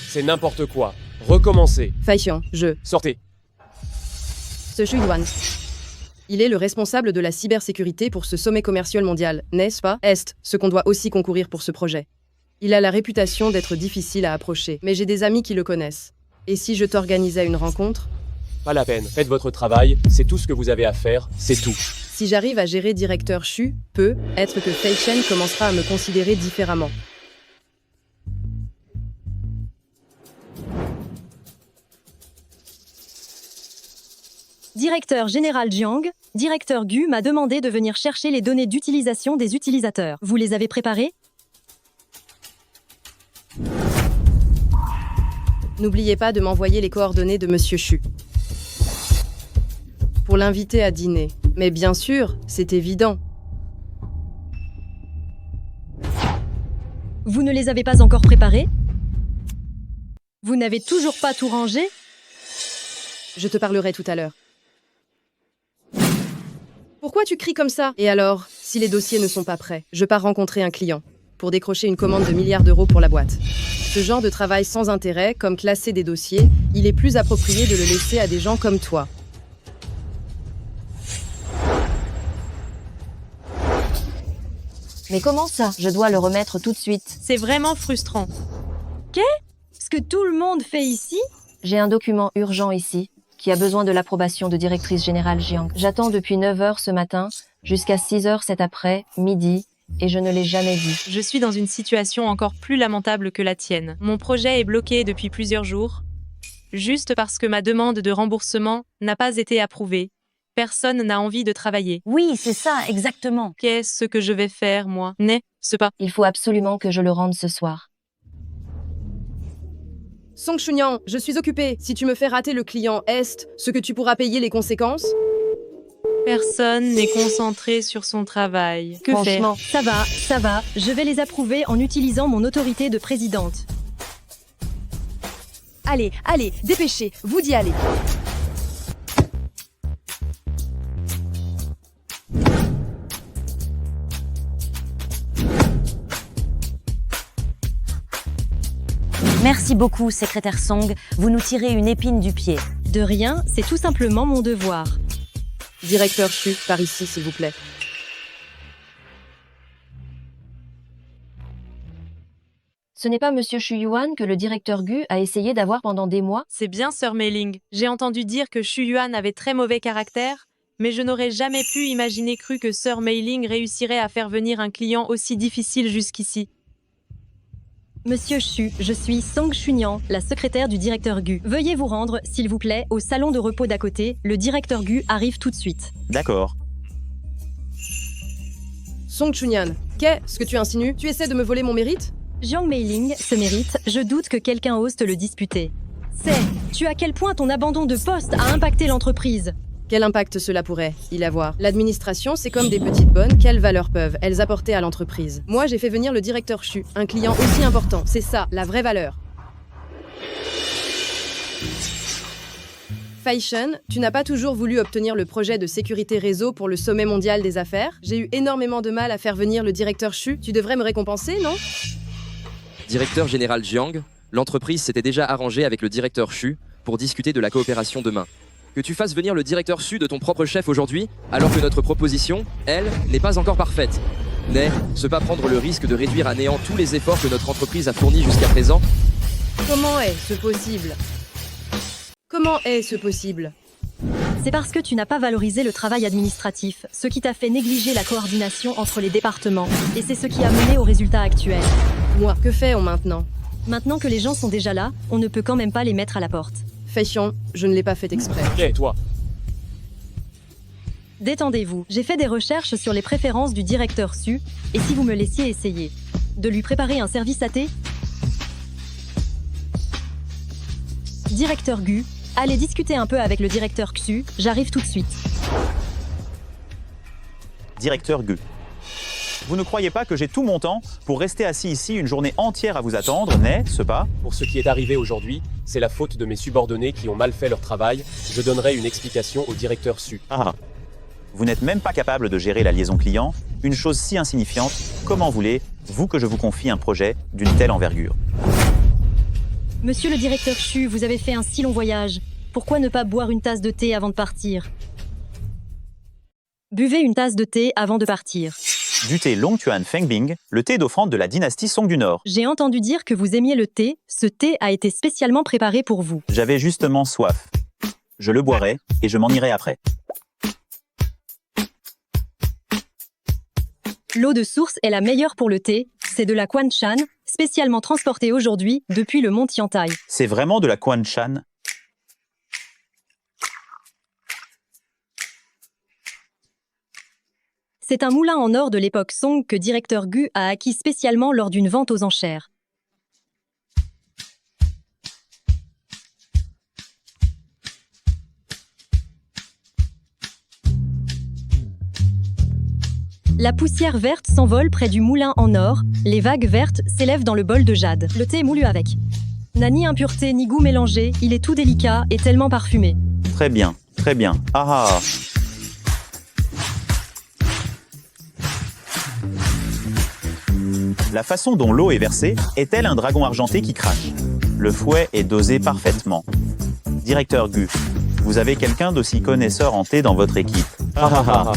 C'est n'importe quoi. Recommencez. Faishan, Sortez. Ce Shu Yuan. Il est le responsable de la cybersécurité pour ce sommet commercial mondial, n'est-ce pas? Est ce qu'on doit aussi concourir pour ce projet. Il a la réputation d'être difficile à approcher, mais j'ai des amis qui le connaissent. Et si je t'organisais une rencontre? Pas la peine, faites votre travail, c'est tout ce que vous avez à faire, c'est tout. Si j'arrive à gérer directeur Chu, peut être que Fei Chen commencera à me considérer différemment. Directeur général Jiang, directeur Gu m'a demandé de venir chercher les données d'utilisation des utilisateurs. Vous les avez préparées? N'oubliez pas de m'envoyer les coordonnées de Monsieur Chu. Pour l'inviter à dîner. Mais bien sûr, c'est évident. Vous ne les avez pas encore préparées? Vous n'avez toujours pas tout rangé? Je te parlerai tout à l'heure. Pourquoi tu cries comme ça? Et alors, si les dossiers ne sont pas prêts, je pars rencontrer un client pour décrocher une commande de milliards d'euros pour la boîte. Ce genre de travail sans intérêt, comme classer des dossiers, il est plus approprié de le laisser à des gens comme toi. Mais comment ça? Je dois le remettre tout de suite. C'est vraiment frustrant. Qu'est-ce que tout le monde fait ici? J'ai un document urgent ici, qui a besoin de l'approbation de directrice générale Jiang. J'attends depuis 9 h ce matin, jusqu'à 6 h cet après, midi, et je ne l'ai jamais vu. Je suis dans une situation encore plus lamentable que la tienne. Mon projet est bloqué depuis plusieurs jours, juste parce que ma demande de remboursement n'a pas été approuvée. Personne n'a envie de travailler. Oui, c'est ça, exactement. Qu'est-ce que je vais faire, moi? N'est-ce pas? Il faut absolument que je le rende ce soir. Song Chunyan, je suis occupée. Si tu me fais rater le client, est ce que tu pourras payer les conséquences? Personne n'est concentré sur son travail. Que faire? Franchement, ça va. Je vais les approuver en utilisant mon autorité de présidente. Allez, dépêchez, vous d'y aller. Merci beaucoup, secrétaire Song. Vous nous tirez une épine du pied. De rien, c'est tout simplement mon devoir. Directeur Chu, par ici, s'il vous plaît. Ce n'est pas Monsieur Xu Yuan que le directeur Gu a essayé d'avoir pendant des mois? C'est bien Sir Mei-ling. J'ai entendu dire que Xu Yuan avait très mauvais caractère, mais je n'aurais jamais pu imaginer que Sir Mei-ling réussirait à faire venir un client aussi difficile jusqu'ici. Monsieur Xu, je suis Song Chunyan, la secrétaire du directeur Gu. Veuillez vous rendre, s'il vous plaît, au salon de repos d'à côté. Le directeur Gu arrive tout de suite. D'accord. Song Chunyan, qu'est-ce que tu insinues? Tu essaies de me voler mon mérite? Jiang Mei-ling se mérite, je doute que quelqu'un ose te le disputer. Tu à quel point ton abandon de poste a impacté l'entreprise? Quel impact cela pourrait y avoir? L'administration, c'est comme des petites bonnes, quelle valeur peuvent-elles apporter à l'entreprise? Moi, j'ai fait venir le directeur Xu, un client aussi important, c'est ça, la vraie valeur. Fei Chen, tu n'as pas toujours voulu obtenir le projet de sécurité réseau pour le sommet mondial des affaires? J'ai eu énormément de mal à faire venir le directeur Xu, tu devrais me récompenser, non? Directeur général Jiang, l'entreprise s'était déjà arrangée avec le directeur Xu pour discuter de la coopération demain. Que tu fasses venir le directeur Xu de ton propre chef aujourd'hui, alors que notre proposition, elle, n'est pas encore parfaite. N'est-ce pas prendre le risque de réduire à néant tous les efforts que notre entreprise a fournis jusqu'à présent? Comment est-ce possible? Comment est-ce possible? C'est parce que tu n'as pas valorisé le travail administratif, ce qui t'a fait négliger la coordination entre les départements, et c'est ce qui a mené au résultat actuel. Moi, que fait-on maintenant? Maintenant que les gens sont déjà là, on ne peut quand même pas les mettre à la porte. Fei Xiong, je ne l'ai pas fait exprès. Ok, toi. Détendez-vous. J'ai fait des recherches sur les préférences du directeur Xu, et si vous me laissiez essayer de lui préparer un service à thé? Directeur Gu, allez discuter un peu avec le directeur Xu, j'arrive tout de suite. Directeur Gu. Vous ne croyez pas que j'ai tout mon temps pour rester assis ici une journée entière à vous attendre, n'est-ce pas? Pour ce qui est arrivé aujourd'hui, c'est la faute de mes subordonnés qui ont mal fait leur travail. Je donnerai une explication au directeur Xu. Ah. Vous n'êtes même pas capable de gérer la liaison client, une chose si insignifiante. Comment voulez-vous que je vous confie un projet d'une telle envergure? Monsieur le directeur Xu, vous avez fait un si long voyage. Pourquoi ne pas boire une tasse de thé avant de partir? Buvez une tasse de thé avant de partir. Du thé Long Tuan Fengbing, le thé d'offrande de la dynastie Song du Nord. J'ai entendu dire que vous aimiez le thé. Ce thé a été spécialement préparé pour vous. J'avais justement soif. Je le boirai et je m'en irai après. L'eau de source est la meilleure pour le thé. C'est de la Kwanshan, spécialement transportée aujourd'hui depuis le mont Tiantai. C'est vraiment de la Kwanshan. C'est un moulin en or de l'époque Song que directeur Gu a acquis spécialement lors d'une vente aux enchères. La poussière verte s'envole près du moulin en or, les vagues vertes s'élèvent dans le bol de jade. Le thé est moulu avec. N'a ni impureté ni goût mélangé, il est tout délicat et tellement parfumé. Très bien, très bien. Ah ah. La façon dont l'eau est versée est-elle un dragon argenté qui crache? Le fouet est dosé parfaitement. Directeur Gu, vous avez quelqu'un d'aussi connaisseur en thé dans votre équipe. Ah ah ah.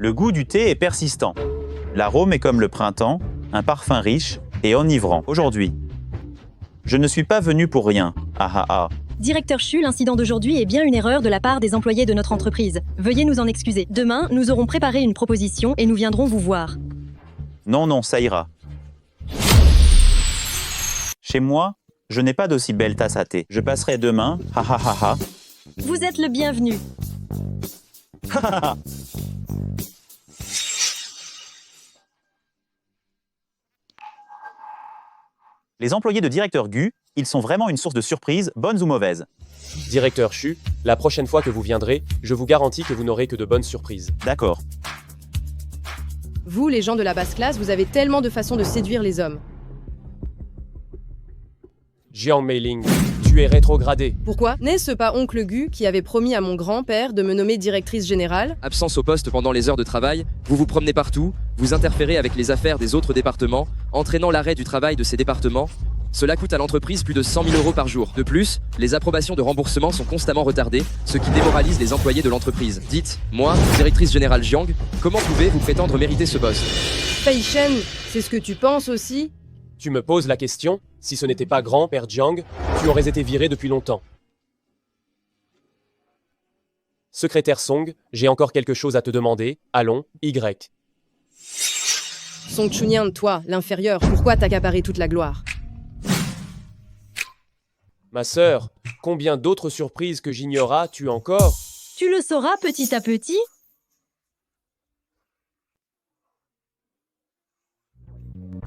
Le goût du thé est persistant. L'arôme est comme le printemps, un parfum riche et enivrant. Aujourd'hui, je ne suis pas venu pour rien. Ah ah ah. Directeur Chu, l'incident d'aujourd'hui est bien une erreur de la part des employés de notre entreprise. Veuillez nous en excuser. Demain, nous aurons préparé une proposition et nous viendrons vous voir. Non, non, ça ira. Chez moi, je n'ai pas d'aussi belle tasse à thé. Je passerai demain. Ha ha ha ha. Vous êtes le bienvenu. Ha ha ha. Les employés de Directeur Gu, ils sont vraiment une source de surprises, bonnes ou mauvaises. Directeur Chu, la prochaine fois que vous viendrez, je vous garantis que vous n'aurez que de bonnes surprises. D'accord. Vous, les gens de la basse classe, vous avez tellement de façons de séduire les hommes. Jiang Meiling, tu es rétrogradé. Pourquoi? N'est-ce pas oncle Gu qui avait promis à mon grand-père de me nommer directrice générale? Absence au poste pendant les heures de travail, vous vous promenez partout, vous interférez avec les affaires des autres départements, entraînant l'arrêt du travail de ces départements. Cela coûte à l'entreprise plus de 100 000 € par jour. De plus, les approbations de remboursement sont constamment retardées, ce qui démoralise les employés de l'entreprise. Dites, moi, directrice générale Jiang, comment pouvez-vous prétendre mériter ce poste? Fei Shen, c'est ce que tu penses aussi? Tu me poses la question, si ce n'était pas grand-père Jiang, tu aurais été viré depuis longtemps. Secrétaire Song, j'ai encore quelque chose à te demander. Allons, Y. Song Chunyan, toi, l'inférieur, pourquoi t'accaparer toute la gloire? Ma sœur, combien d'autres surprises que j'ignore as-tu encore? Tu le sauras petit à petit.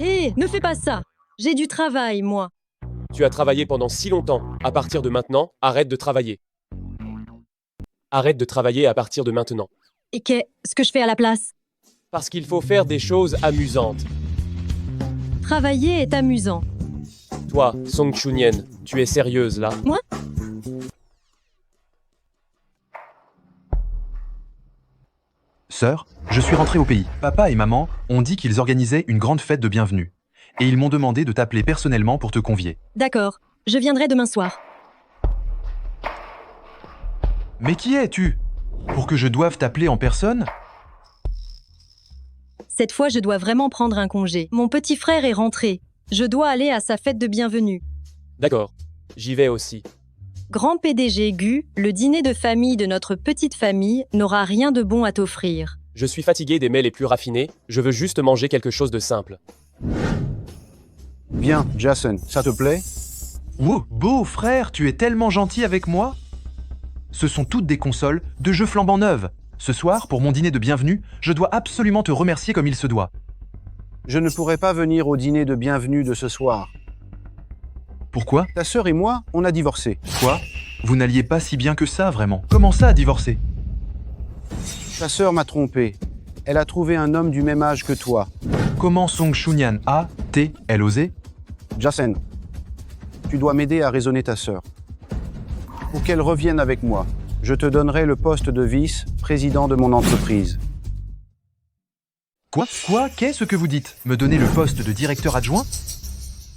Hé, ne fais pas ça. J'ai du travail, moi. Tu as travaillé pendant si longtemps. À partir de maintenant, arrête de travailler. Arrête de travailler à partir de maintenant. Et qu'est-ce que je fais à la place? Parce qu'il faut faire des choses amusantes. Travailler est amusant. Toi, Song Chunyan, tu es sérieuse là? Moi? Sœur, je suis rentré au pays. Papa et maman ont dit qu'ils organisaient une grande fête de bienvenue. Et ils m'ont demandé de t'appeler personnellement pour te convier. D'accord, je viendrai demain soir. Mais qui es-tu? Pour que je doive t'appeler en personne? Cette fois, je dois vraiment prendre un congé. Mon petit frère est rentré. Je dois aller à sa fête de bienvenue. D'accord, j'y vais aussi. Grand PDG Gu, le dîner de famille de notre petite famille n'aura rien de bon à t'offrir. Je suis fatigué des mets les plus raffinés, je veux juste manger quelque chose de simple. Viens, Jason, ça te plaît? Wow, beau frère, tu es tellement gentil avec moi. Ce sont toutes des consoles de jeux flambant neuves. Ce soir, pour mon dîner de bienvenue, je dois absolument te remercier comme il se doit. Je ne pourrai pas venir au dîner de bienvenue de ce soir. Pourquoi? Ta sœur et moi, on a divorcé. Quoi? Vous n'alliez pas si bien que ça, vraiment. Comment ça, divorcer? Ta sœur m'a trompé. Elle a trouvé un homme du même âge que toi. Comment Song Chunyan a-t-elle osé? Jason, Tu dois m'aider à raisonner ta sœur. Pour qu'elle revienne avec moi, je te donnerai le poste de vice-président de mon entreprise. Quoi? Qu'est-ce que vous dites? Me donner le poste de directeur adjoint?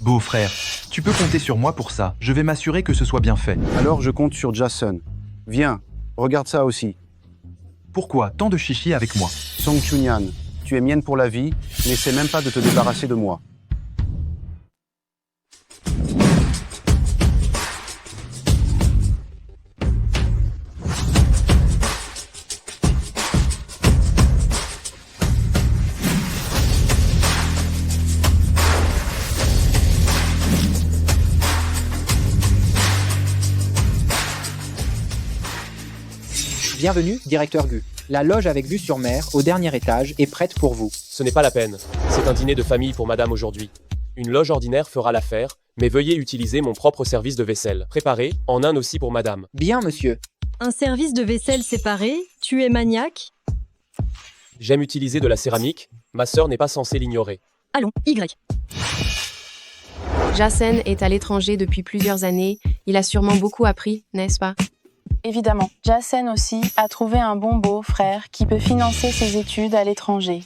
Beau-frère, tu peux compter sur moi pour ça. Je vais m'assurer que ce soit bien fait. Alors je compte sur Jason. Viens, regarde ça aussi. Pourquoi tant de chichi avec moi? Song Chunyan, tu es mienne pour la vie, n'essaie même pas de te débarrasser de moi. Bienvenue, directeur Gu. La loge avec vue sur mer, au dernier étage, est prête pour vous. Ce n'est pas la peine. C'est un dîner de famille pour madame aujourd'hui. Une loge ordinaire fera l'affaire, mais veuillez utiliser mon propre service de vaisselle. Préparé, en un aussi pour madame. Bien, monsieur. Un service de vaisselle séparé? Tu es maniaque? J'aime utiliser de la céramique. Ma sœur n'est pas censée l'ignorer. Allons, Y. Jason est à l'étranger depuis plusieurs années. Il a sûrement beaucoup appris, n'est-ce pas? Évidemment, Jason aussi a trouvé un bon beau-frère qui peut financer ses études à l'étranger.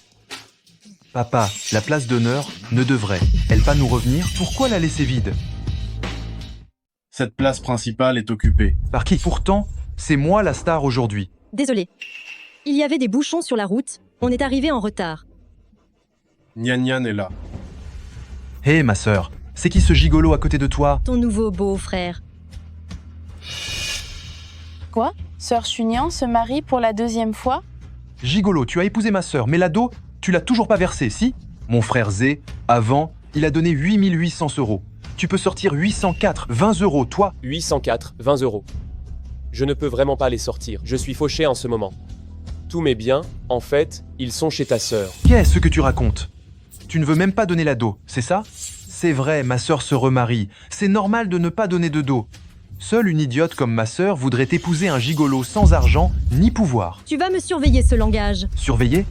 Papa, la place d'honneur ne devrait-elle pas nous revenir? Pourquoi la laisser vide? Cette place principale est occupée. Par qui? Pourtant, c'est moi la star aujourd'hui. Désolé. Il y avait des bouchons sur la route. On est arrivé en retard. Nyan Nyan est là. Hé, ma sœur, c'est qui ce gigolo à côté de toi? Ton nouveau beau-frère. Quoi? Sœur Chunyan se marie pour la deuxième fois? Gigolo, tu as épousé ma sœur, mais l'ado, tu l'as toujours pas versé, si? Mon frère Zé, avant, il a donné 8800 €. Tu peux sortir 804, 20 €, toi? 804, 20 €. Je ne peux vraiment pas les sortir. Je suis fauché en ce moment. Tous mes biens, en fait, ils sont chez ta sœur. Qu'est-ce que tu racontes? Tu ne veux même pas donner l'ado, c'est ça? C'est vrai, ma sœur se remarie. C'est normal de ne pas donner de dos. Seule une idiote comme ma sœur voudrait épouser un gigolo sans argent ni pouvoir. Tu vas me surveiller ce langage. Surveiller?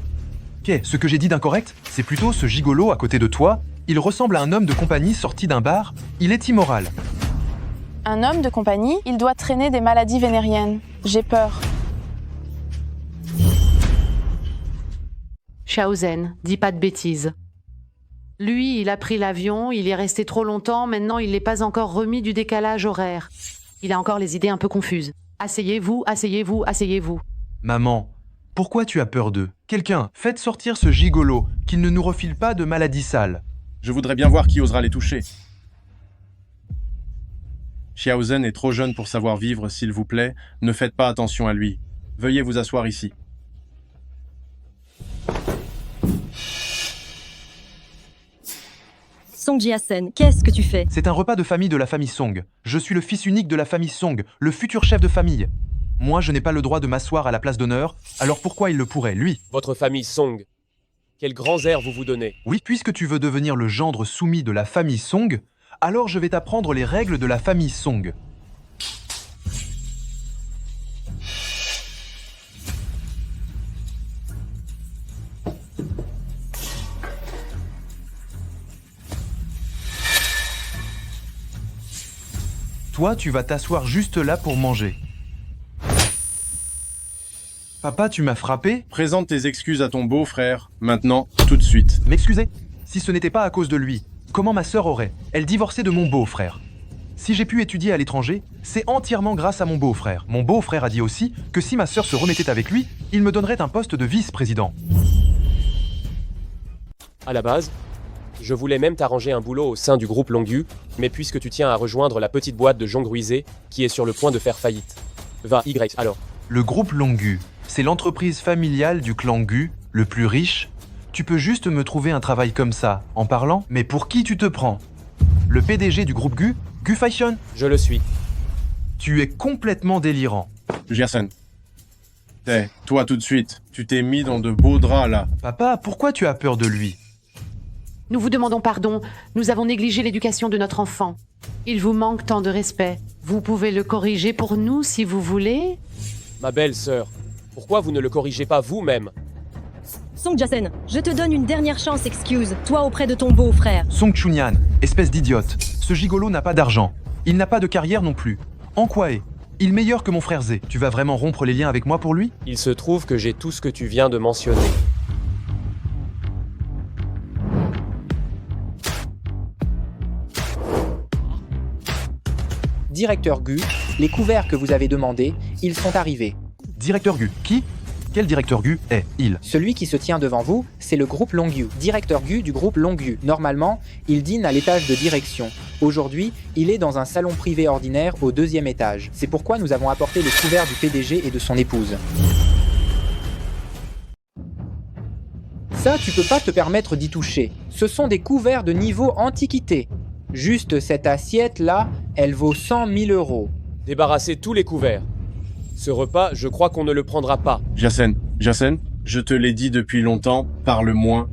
Qu'est-ce que j'ai dit d'incorrect? C'est plutôt ce gigolo à côté de toi. Il ressemble à un homme de compagnie sorti d'un bar. Il est immoral. Un homme de compagnie? Il doit traîner des maladies vénériennes. J'ai peur. Shaozen, dis pas de bêtises. Lui, il a pris l'avion, il y est resté trop longtemps, maintenant il n'est pas encore remis du décalage horaire. Il a encore les idées un peu confuses. Asseyez-vous, asseyez-vous, asseyez-vous. Maman, pourquoi tu as peur d'eux? Quelqu'un, faites sortir ce gigolo, qu'il ne nous refile pas de maladies sales. Je voudrais bien voir qui osera les toucher. Xiaozen est trop jeune pour savoir vivre, s'il vous plaît, ne faites pas attention à lui. Veuillez vous asseoir ici. Song Jiasen, qu'est-ce que tu fais? C'est un repas de famille de la famille Song. Je suis le fils unique de la famille Song, le futur chef de famille. Moi, je n'ai pas le droit de m'asseoir à la place d'honneur, alors pourquoi il le pourrait, lui? Votre famille Song. Quels grands airs vous vous donnez. Oui, puisque tu veux devenir le gendre soumis de la famille Song, alors je vais t'apprendre les règles de la famille Song. Toi, tu vas t'asseoir juste là pour manger. Papa, tu m'as frappé? Présente tes excuses à ton beau-frère, maintenant, tout de suite. M'excuser? Si ce n'était pas à cause de lui, comment ma sœur aurait? Elle divorçait de mon beau-frère. Si j'ai pu étudier à l'étranger, c'est entièrement grâce à mon beau-frère. Mon beau-frère a dit aussi que si ma sœur se remettait avec lui, il me donnerait un poste de vice-président. À la base, je voulais même t'arranger un boulot au sein du groupe Longyu, mais puisque tu tiens à rejoindre la petite boîte de Zhongruise qui est sur le point de faire faillite. Va, Y, alors. Le groupe Longyu, c'est l'entreprise familiale du clan Gu, le plus riche. Tu peux juste me trouver un travail comme ça, en parlant? Mais pour qui tu te prends? Le PDG du groupe Gu, Gu Fashion? Je le suis. Tu es complètement délirant. Jason. Toi tout de suite. Tu t'es mis dans de beaux draps là. Papa, pourquoi tu as peur de lui? Nous vous demandons pardon, nous avons négligé l'éducation de notre enfant. Il vous manque tant de respect. Vous pouvez le corriger pour nous si vous voulez. Ma belle sœur, pourquoi vous ne le corrigez pas vous-même? Song Jasen, je te donne une dernière chance, excuse, toi auprès de ton beau-frère. Song Chunyan, espèce d'idiote. Ce gigolo n'a pas d'argent. Il n'a pas de carrière non plus. En quoi est il meilleur que mon frère Zé? Tu vas vraiment rompre les liens avec moi pour lui? Il se trouve que j'ai tout ce que tu viens de mentionner. Directeur Gu, les couverts que vous avez demandés, ils sont arrivés. Directeur Gu, qui? Quel directeur Gu est il? Celui qui se tient devant vous, c'est le groupe Longyu. Directeur Gu du groupe Longyu. Normalement, il dîne à l'étage de direction. Aujourd'hui, il est dans un salon privé ordinaire au 2e étage. C'est pourquoi nous avons apporté les couverts du PDG et de son épouse. Ça, tu peux pas te permettre d'y toucher. Ce sont des couverts de niveau antiquité. Juste cette assiette-là, elle vaut 100 000 €. Débarrassez tous les couverts. Ce repas, je crois qu'on ne le prendra pas. Jacen, je te l'ai dit depuis longtemps, parle moins.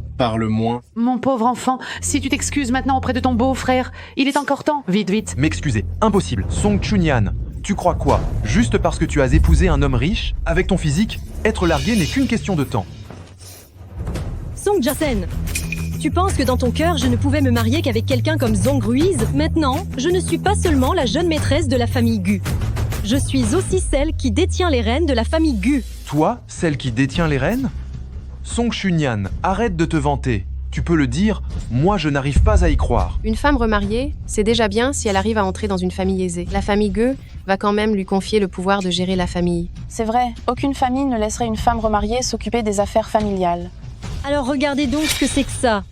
Mon pauvre enfant, si tu t'excuses maintenant auprès de ton beau-frère, il est encore temps. Vite, vite. M'excuser, impossible. Song Chunyan, tu crois quoi? Juste parce que tu as épousé un homme riche, avec ton physique, être largué n'est qu'une question de temps. Song Jacen, tu penses que dans ton cœur, je ne pouvais me marier qu'avec quelqu'un comme Zong Ruiz? Maintenant, je ne suis pas seulement la jeune maîtresse de la famille Gu. Je suis aussi celle qui détient les rênes de la famille Gu. Toi, celle qui détient les rênes? Song Chunyan, arrête de te vanter. Tu peux le dire, moi je n'arrive pas à y croire. Une femme remariée, c'est déjà bien si elle arrive à entrer dans une famille aisée. La famille Gu va quand même lui confier le pouvoir de gérer la famille. C'est vrai, aucune famille ne laisserait une femme remariée s'occuper des affaires familiales. Alors regardez donc ce que c'est que ça.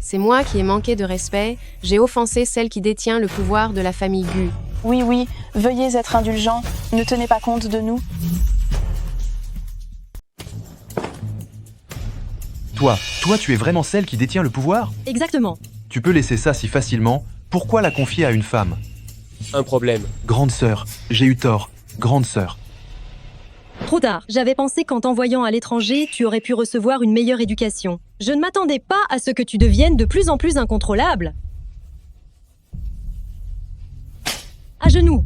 C'est moi qui ai manqué de respect, j'ai offensé celle qui détient le pouvoir de la famille Gu. Oui, veuillez être indulgent, ne tenez pas compte de nous. Toi, tu es vraiment celle qui détient le pouvoir? Exactement. Tu peux laisser ça si facilement, pourquoi la confier à une femme? Un problème. Grande sœur, j'ai eu tort, grande sœur. Trop tard. J'avais pensé qu'en t'envoyant à l'étranger, tu aurais pu recevoir une meilleure éducation. Je ne m'attendais pas à ce que tu deviennes de plus en plus incontrôlable. À genoux.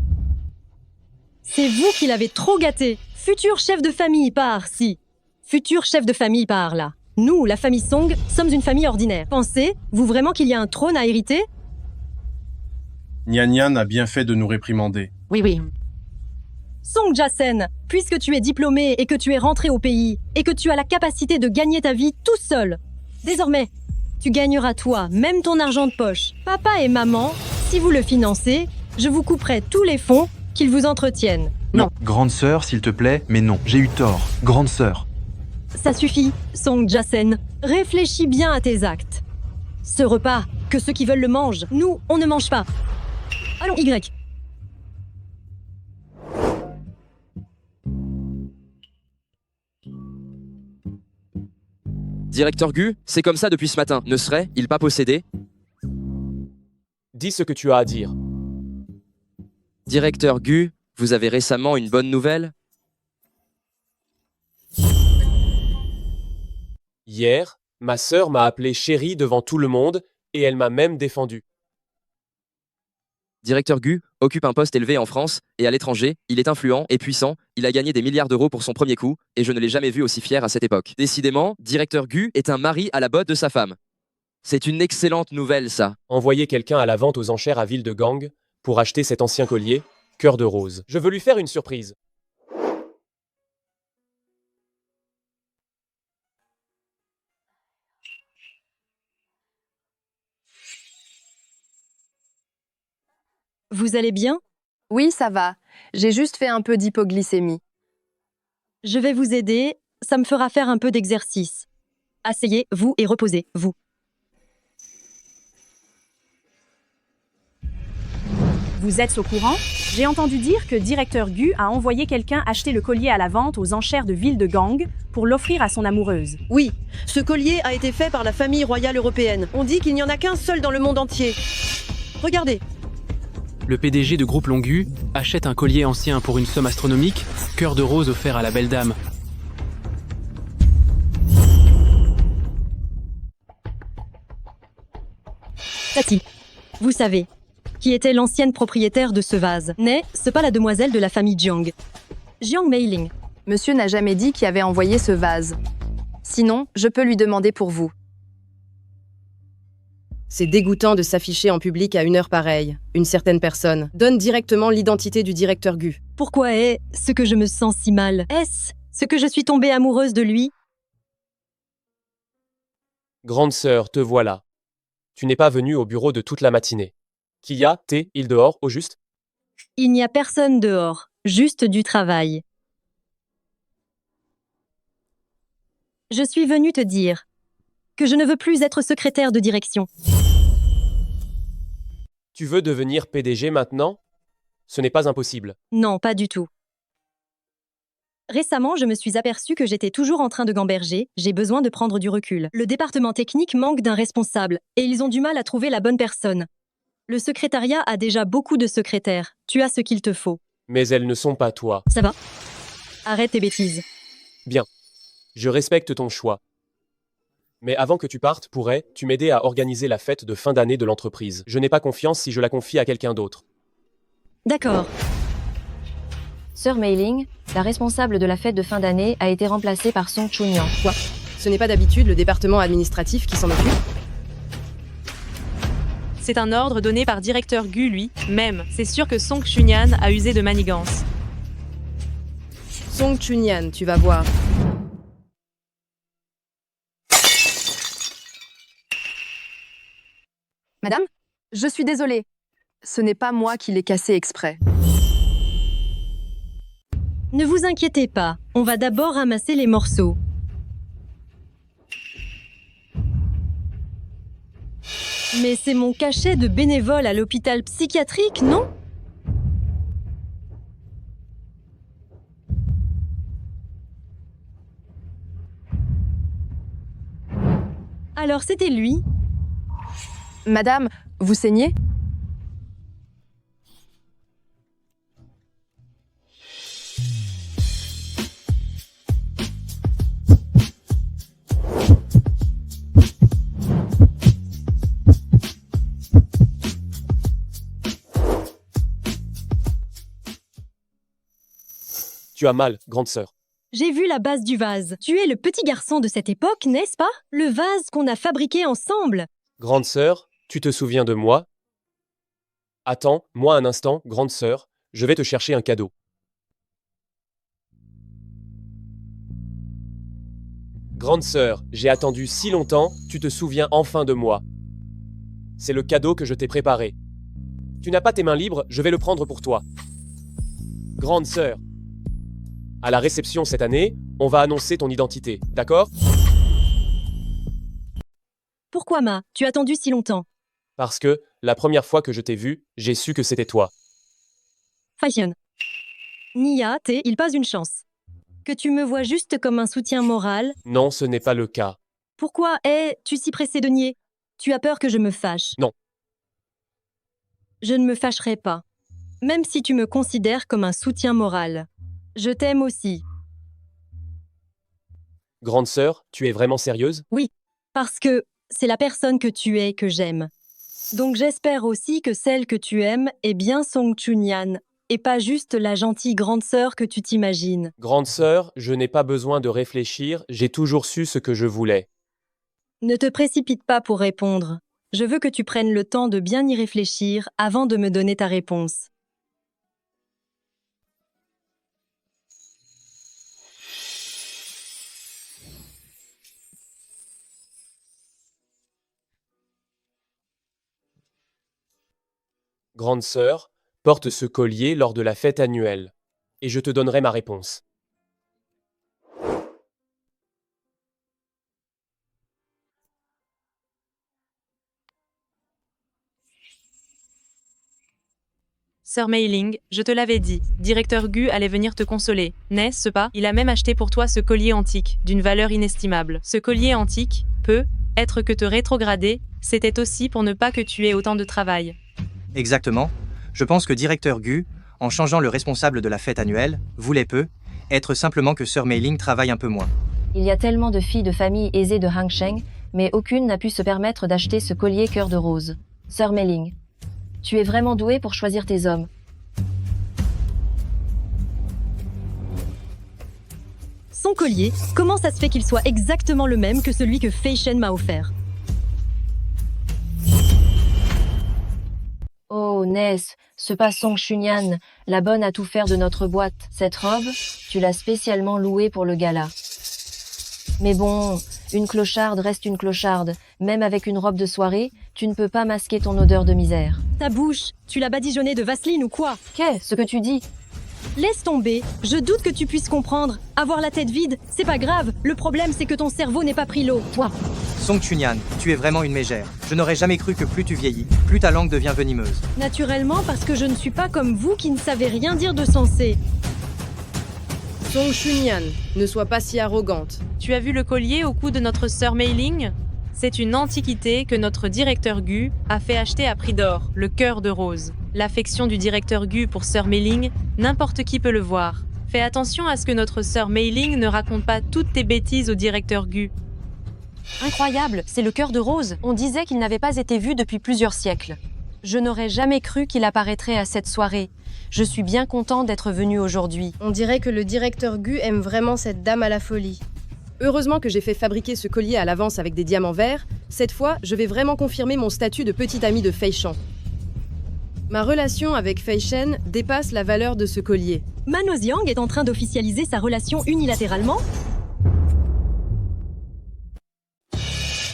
C'est vous qui l'avez trop gâté. Futur chef de famille par-ci. Futur chef de famille par-là. Nous, la famille Song, sommes une famille ordinaire. Pensez-vous vraiment qu'il y a un trône à hériter? Nyan a bien fait de nous réprimander. Oui. Song Jacen, puisque tu es diplômé et que tu es rentré au pays et que tu as la capacité de gagner ta vie tout seul, désormais, tu gagneras toi, même ton argent de poche. Papa et maman, si vous le financez, je vous couperai tous les fonds qu'ils vous entretiennent. Non. Grande sœur, s'il te plaît, mais non, j'ai eu tort. Grande sœur. Ça suffit, Song Jacen. Réfléchis bien à tes actes. Ce repas, que ceux qui veulent le mangent. Nous, on ne mange pas. Allons, Y. Directeur Gu, c'est comme ça depuis ce matin. Ne serait-il pas possédé? Dis ce que tu as à dire. Directeur Gu, vous avez récemment une bonne nouvelle? Hier, ma sœur m'a appelé chérie devant tout le monde et elle m'a même défendu. Directeur Gu occupe un poste élevé en France et à l'étranger. Il est influent et puissant. Il a gagné des milliards d'euros pour son premier coup et je ne l'ai jamais vu aussi fier à cette époque. Décidément, Directeur Gu est un mari à la botte de sa femme. C'est une excellente nouvelle, ça. Envoyer quelqu'un à la vente aux enchères à Ville de Gang pour acheter cet ancien collier, cœur de rose. Je veux lui faire une surprise. Vous allez bien? Oui, ça va. J'ai juste fait un peu d'hypoglycémie. Je vais vous aider. Ça me fera faire un peu d'exercice. Asseyez-vous et reposez-vous. Vous êtes au courant? J'ai entendu dire que Directeur Gu a envoyé quelqu'un acheter le collier à la vente aux enchères de Ville de Gang pour l'offrir à son amoureuse. Oui, ce collier a été fait par la famille royale européenne. On dit qu'il n'y en a qu'un seul dans le monde entier. Regardez. Le PDG de Groupe Longyu achète un collier ancien pour une somme astronomique, cœur de rose offert à la belle dame. Tati, vous savez, qui était l'ancienne propriétaire de ce vase. N'est-ce pas la demoiselle de la famille Jiang? Jiang Meiling. Monsieur n'a jamais dit qui avait envoyé ce vase. Sinon, je peux lui demander pour vous. C'est dégoûtant de s'afficher en public à une heure pareille. Une certaine personne donne directement l'identité du directeur Gu. Pourquoi est-ce que je me sens si mal? Est-ce ce que je suis tombée amoureuse de lui? Grande sœur, te voilà. Tu n'es pas venue au bureau de toute la matinée. Qui a, il dehors, au juste? Il n'y a personne dehors, juste du travail. Je suis venue te dire que je ne veux plus être secrétaire de direction. Tu veux devenir PDG maintenant? Ce n'est pas impossible. Non, pas du tout. Récemment, je me suis aperçue que j'étais toujours en train de gamberger, j'ai besoin de prendre du recul. Le département technique manque d'un responsable, et ils ont du mal à trouver la bonne personne. Le secrétariat a déjà beaucoup de secrétaires, tu as ce qu'il te faut. Mais elles ne sont pas toi. Ça va? Arrête tes bêtises. Bien. Je respecte ton choix. Mais avant que tu partes, pourrais-tu m'aider à organiser la fête de fin d'année de l'entreprise? Je n'ai pas confiance si je la confie à quelqu'un d'autre. D'accord. Sœur Mei-Ling, la responsable de la fête de fin d'année, a été remplacée par Song Chunyan. Quoi? Ce n'est pas d'habitude le département administratif qui s'en occupe? C'est un ordre donné par directeur Gu lui-même. C'est sûr que Song Chunyan a usé de manigance. Song Chunyan, tu vas voir. Madame, je suis désolée. Ce n'est pas moi qui l'ai cassé exprès. Ne vous inquiétez pas, on va d'abord ramasser les morceaux. Mais c'est mon cachet de bénévole à l'hôpital psychiatrique, non? Alors c'était lui? Madame, vous saignez? Tu as mal, grande sœur. J'ai vu la base du vase. Tu es le petit garçon de cette époque, n'est-ce pas? Le vase qu'on a fabriqué ensemble. Grande sœur, tu te souviens de moi? Attends, moi un instant, grande sœur, je vais te chercher un cadeau. Grande sœur, j'ai attendu si longtemps, tu te souviens enfin de moi. C'est le cadeau que je t'ai préparé. Tu n'as pas tes mains libres, je vais le prendre pour toi. Grande sœur, à la réception cette année, on va annoncer ton identité, d'accord? Pourquoi Ma? Tu as attendu si longtemps? Parce que, la première fois que je t'ai vu, j'ai su que c'était toi. Fashion. Nia, il pas une chance. Que tu me vois juste comme un soutien moral? Non, ce n'est pas le cas. Pourquoi es-tu si pressé de nier? Tu as peur que je me fâche? Non. Je ne me fâcherai pas. Même si tu me considères comme un soutien moral. Je t'aime aussi. Grande sœur, tu es vraiment sérieuse? Oui, parce que c'est la personne que tu es que j'aime. Donc j'espère aussi que celle que tu aimes est bien Song Chunyan, et pas juste la gentille grande sœur que tu t'imagines. Grande sœur, je n'ai pas besoin de réfléchir, j'ai toujours su ce que je voulais. Ne te précipite pas pour répondre. Je veux que tu prennes le temps de bien y réfléchir avant de me donner ta réponse. Grande sœur, porte ce collier lors de la fête annuelle, et je te donnerai ma réponse. Sœur Mei-Ling, je te l'avais dit, directeur Gu allait venir te consoler, n'est-ce pas? Il a même acheté pour toi ce collier antique, d'une valeur inestimable. Ce collier antique peut être que te rétrograder, c'était aussi pour ne pas que tu aies autant de travail. Exactement. Je pense que directeur Gu, en changeant le responsable de la fête annuelle, voulait peu, être simplement que Sœur Mei-Ling travaille un peu moins. Il y a tellement de filles de famille aisées de Hangsheng, mais aucune n'a pu se permettre d'acheter ce collier cœur de rose. Sœur Mei-Ling, tu es vraiment douée pour choisir tes hommes. Son collier, comment ça se fait qu'il soit exactement le même que celui que Fei Shen m'a offert? Oh, Ness, ce pas Song Chunyan, la bonne à tout faire de notre boîte. Cette robe, tu l'as spécialement louée pour le gala. Mais bon, une clocharde reste une clocharde. Même avec une robe de soirée, tu ne peux pas masquer ton odeur de misère. Ta bouche, tu l'as badigeonnée de Vaseline ou quoi? Qu'est-ce que tu dis? Laisse tomber, je doute que tu puisses comprendre. Avoir la tête vide, c'est pas grave. Le problème, c'est que ton cerveau n'est pas pris l'eau. Toi. Song Chunyan, tu es vraiment une mégère. Je n'aurais jamais cru que plus tu vieillis, plus ta langue devient venimeuse. Naturellement, parce que je ne suis pas comme vous qui ne savez rien dire de sensé. Song Chunyan, ne sois pas si arrogante. Tu as vu le collier au cou de notre sœur Mei Ling? C'est une antiquité que notre directeur Gu a fait acheter à prix d'or, le cœur de rose. L'affection du directeur Gu pour sœur Mei Ling, n'importe qui peut le voir. Fais attention à ce que notre sœur Mei Ling ne raconte pas toutes tes bêtises au directeur Gu. Incroyable, c'est le cœur de rose. On disait qu'il n'avait pas été vu depuis plusieurs siècles. Je n'aurais jamais cru qu'il apparaîtrait à cette soirée. Je suis bien content d'être venu aujourd'hui. On dirait que le directeur Gu aime vraiment cette dame à la folie. Heureusement que j'ai fait fabriquer ce collier à l'avance avec des diamants verts. Cette fois, je vais vraiment confirmer mon statut de petite amie de Fei Shan. Ma relation avec Fei Shen dépasse la valeur de ce collier. Mano Xiang est en train d'officialiser sa relation unilatéralement?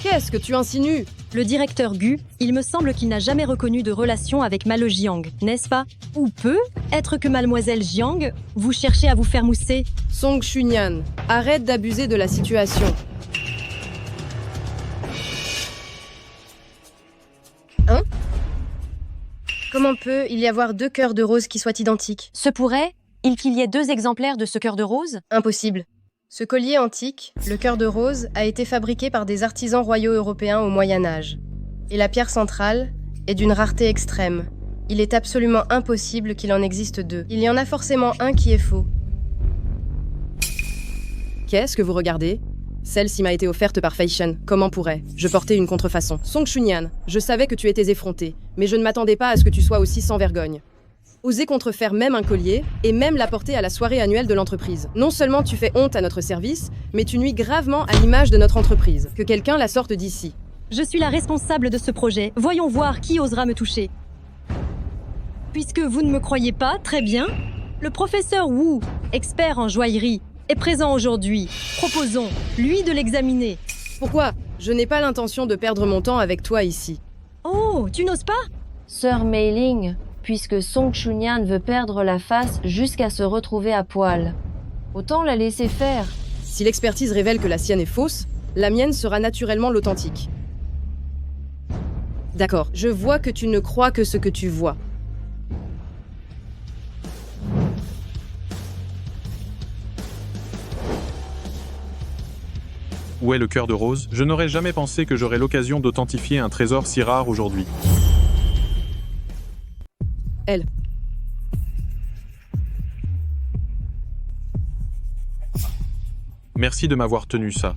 Qu'est-ce que tu insinues? Le directeur Gu, il me semble qu'il n'a jamais reconnu de relation avec Malo Jiang, n'est-ce pas? Ou peut être que mademoiselle Jiang, vous cherchez à vous faire mousser? Song Chunyan, arrête d'abuser de la situation. Hein? Comment peut il y avoir deux cœurs de rose qui soient identiques? Se pourrait qu'il y ait deux exemplaires de ce cœur de rose? Impossible. Ce collier antique, le cœur de rose, a été fabriqué par des artisans royaux européens au Moyen-Âge. Et la pierre centrale est d'une rareté extrême. Il est absolument impossible qu'il en existe deux. Il y en a forcément un qui est faux. Qu'est-ce que vous regardez? Celle-ci m'a été offerte par Fei Shen. Comment pourrais-je porter une contrefaçon? Song Chunyan, je savais que tu étais effronté, mais je ne m'attendais pas à ce que tu sois aussi sans vergogne. Oser contrefaire même un collier, et même l'apporter à la soirée annuelle de l'entreprise. Non seulement tu fais honte à notre service, mais tu nuis gravement à l'image de notre entreprise. Que quelqu'un la sorte d'ici. Je suis la responsable de ce projet. Voyons voir qui osera me toucher. Puisque vous ne me croyez pas, très bien. Le professeur Wu, expert en joaillerie, est présent aujourd'hui. Proposons, lui, de l'examiner. Pourquoi? Je n'ai pas l'intention de perdre mon temps avec toi ici. Oh, tu n'oses pas? Sœur Mei Ling, puisque Song Chunyan veut perdre la face jusqu'à se retrouver à poil. Autant la laisser faire. Si l'expertise révèle que la sienne est fausse, la mienne sera naturellement l'authentique. D'accord, je vois que tu ne crois que ce que tu vois. Où est le cœur de rose? Je n'aurais jamais pensé que j'aurais l'occasion d'authentifier un trésor si rare aujourd'hui. Elle. Merci de m'avoir tenu ça.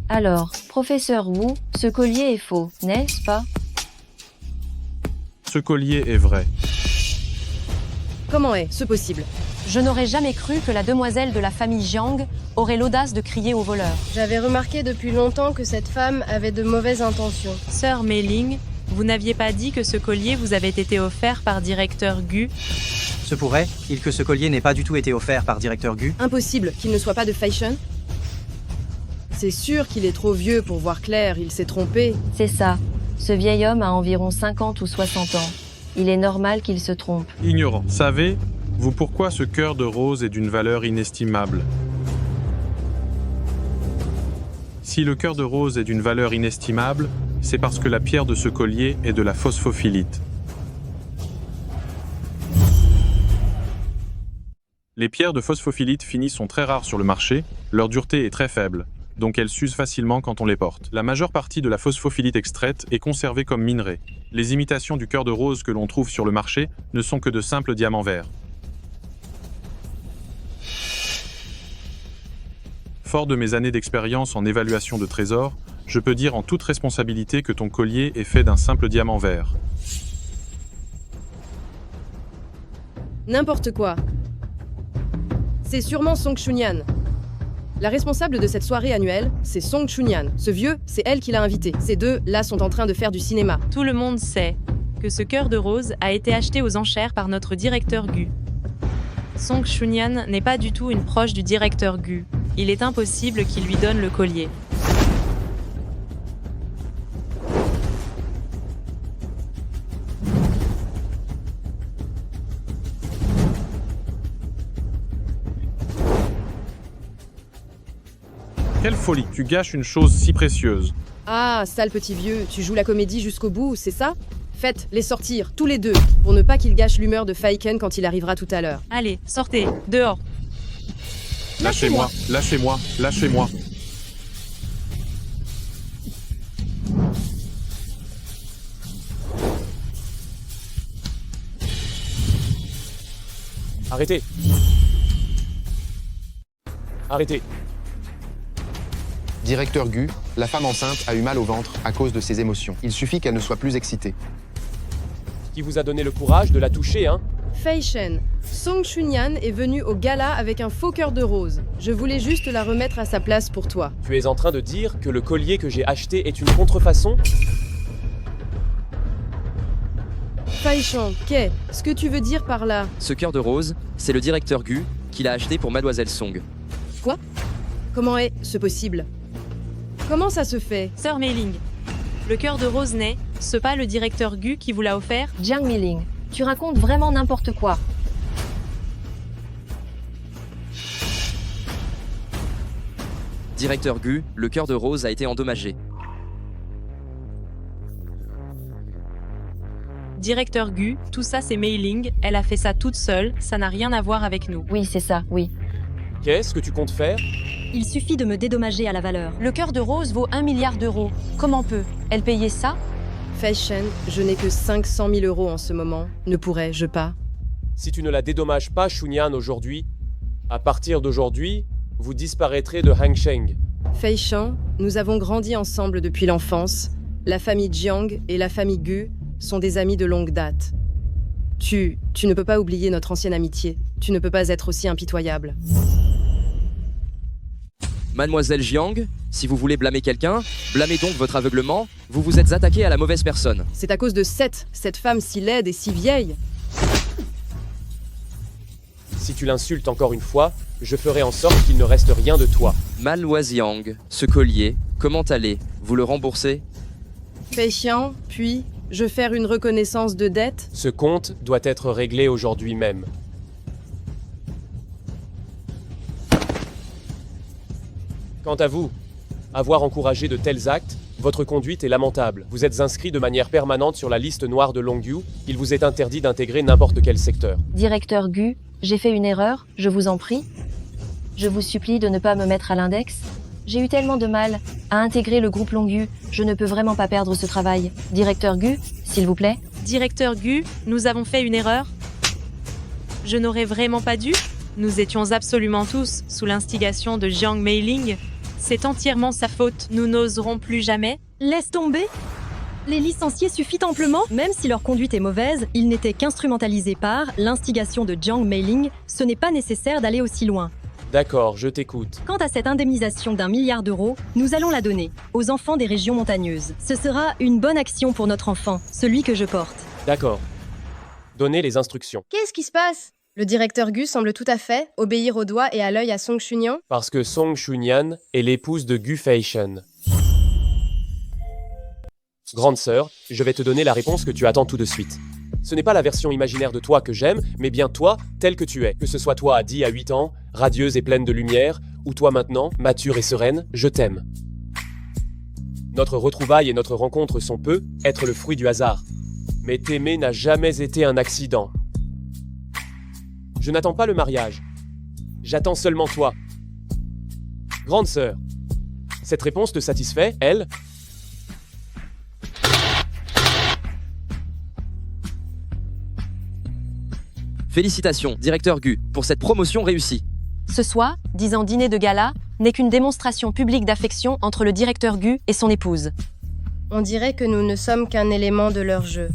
Alors, professeur Wu, ce collier est faux, n'est-ce pas? Ce collier est vrai. Comment est-ce possible? Je n'aurais jamais cru que la demoiselle de la famille Jiang aurait l'audace de crier au voleur. J'avais remarqué depuis longtemps que cette femme avait de mauvaises intentions. Sœur Mei Ling, vous n'aviez pas dit que ce collier vous avait été offert par directeur Gu? Se pourrait que ce collier n'ait pas du tout été offert par directeur Gu? Impossible qu'il ne soit pas de Fei Shen. C'est sûr qu'il est trop vieux pour voir clair, il s'est trompé. C'est ça. Ce vieil homme a environ 50 ou 60 ans. Il est normal qu'il se trompe. Ignorant. Savez-vous pourquoi ce cœur de rose est d'une valeur inestimable? Si le cœur de rose est d'une valeur inestimable, c'est parce que la pierre de ce collier est de la phosphophilite. Les pierres de phosphophilite finies sont très rares sur le marché, leur dureté est très faible, donc elles s'usent facilement quand on les porte. La majeure partie de la phosphophilite extraite est conservée comme minerai. Les imitations du cœur de rose que l'on trouve sur le marché ne sont que de simples diamants verts. Fort de mes années d'expérience en évaluation de trésors, je peux dire en toute responsabilité que ton collier est fait d'un simple diamant vert. N'importe quoi. C'est sûrement Song Chunyan. La responsable de cette soirée annuelle, c'est Song Chunyan. Ce vieux, c'est elle qui l'a invité. Ces deux, là, sont en train de faire du cinéma. Tout le monde sait que ce cœur de rose a été acheté aux enchères par notre directeur Gu. Song Chunyan n'est pas du tout une proche du directeur Gu. Il est impossible qu'il lui donne le collier. Quelle folie, tu gâches une chose si précieuse. Ah, sale petit vieux, tu joues la comédie jusqu'au bout, c'est ça? Faites-les sortir, tous les deux, pour ne pas qu'ils gâchent l'humeur de Faiken quand il arrivera tout à l'heure. Allez, sortez, dehors. Lâchez-moi, lâchez-moi, lâchez-moi. Arrêtez. Arrêtez. Directeur Gu, la femme enceinte a eu mal au ventre à cause de ses émotions. Il suffit qu'elle ne soit plus excitée. Qui vous a donné le courage de la toucher, hein? Fei Shen, Song Chunyan est venue au gala avec un faux cœur de rose. Je voulais juste la remettre à sa place pour toi. Tu es en train de dire que le collier que j'ai acheté est une contrefaçon? Fei Shen, qu'est-ce que tu veux dire par là? Ce cœur de rose, c'est le directeur Gu qui l'a acheté pour Mademoiselle Song. Quoi? Comment est-ce possible? Comment ça se fait? Sœur Mei-ling, le cœur de rose n'est ce pas le directeur Gu qui vous l'a offert? Jiang Mei-ling, tu racontes vraiment n'importe quoi. Directeur Gu, le cœur de rose a été endommagé. Directeur Gu, tout ça c'est Mei-ling, elle a fait ça toute seule, ça n'a rien à voir avec nous. Oui, c'est ça, oui. Qu'est-ce que tu comptes faire? Il suffit de me dédommager à la valeur. Le cœur de rose vaut 1 milliard d'euros. Comment peut-elle payer ça? Fei Shen, je n'ai que 500 000 euros en ce moment. Ne pourrais-je pas? Si tu ne la dédommages pas, Chunyan, aujourd'hui, à partir d'aujourd'hui, vous disparaîtrez de Hangsheng. Fei Shen, nous avons grandi ensemble depuis l'enfance. La famille Jiang et la famille Gu sont des amis de longue date. Tu ne peux pas oublier notre ancienne amitié. Tu ne peux pas être aussi impitoyable. Mademoiselle Jiang, si vous voulez blâmer quelqu'un, blâmez donc votre aveuglement, vous vous êtes attaqué à la mauvaise personne. C'est à cause de cette femme si laide et si vieille. Si tu l'insultes encore une fois, je ferai en sorte qu'il ne reste rien de toi. Mademoiselle Jiang, ce collier, comment allez? Vous le remboursez? Fei Shen, puis-je faire une reconnaissance de dette? Ce compte doit être réglé aujourd'hui même. Quant à vous, avoir encouragé de tels actes, votre conduite est lamentable. Vous êtes inscrit de manière permanente sur la liste noire de Longyu. Il vous est interdit d'intégrer n'importe quel secteur. Directeur Gu, j'ai fait une erreur, je vous en prie. Je vous supplie de ne pas me mettre à l'index. J'ai eu tellement de mal à intégrer le groupe Longyu, je ne peux vraiment pas perdre ce travail. Directeur Gu, s'il vous plaît. Directeur Gu, nous avons fait une erreur? Je n'aurais vraiment pas dû? Nous étions absolument tous sous l'instigation de Jiang Mei-ling. C'est entièrement sa faute. Nous n'oserons plus jamais. Laisse tomber. Les licenciés suffit amplement. Même si leur conduite est mauvaise, ils n'étaient qu'instrumentalisés par l'instigation de Jiang Mei-ling. Ce n'est pas nécessaire d'aller aussi loin. D'accord, je t'écoute. Quant à cette indemnisation d'1 milliard d'euros, nous allons la donner aux enfants des régions montagneuses. Ce sera une bonne action pour notre enfant, celui que je porte. D'accord. Donnez les instructions. Qu'est-ce qui se passe? Le directeur Gu semble tout à fait obéir au doigt et à l'œil à Song Chunyan. Parce que Song Chunyan est l'épouse de Gu Fei Shen. Grande sœur, je vais te donner la réponse que tu attends tout de suite. Ce n'est pas la version imaginaire de toi que j'aime, mais bien toi, tel que tu es. Que ce soit toi à 10 à 8 ans, radieuse et pleine de lumière, ou toi maintenant, mature et sereine, je t'aime. Notre retrouvaille et notre rencontre sont peu être le fruit du hasard. Mais t'aimer n'a jamais été un accident. Je n'attends pas le mariage. J'attends seulement toi. Grande sœur, cette réponse te satisfait, elle? Félicitations, directeur Gu, pour cette promotion réussie. Ce soir, disant dîner de gala, n'est qu'une démonstration publique d'affection entre le directeur Gu et son épouse. On dirait que nous ne sommes qu'un élément de leur jeu.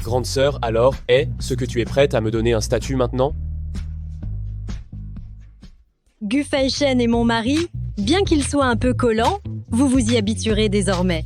Grande sœur, alors, est-ce que tu es prête à me donner un statut maintenant? Gu Feishen est mon mari. Bien qu'il soit un peu collant, vous vous y habituerez désormais.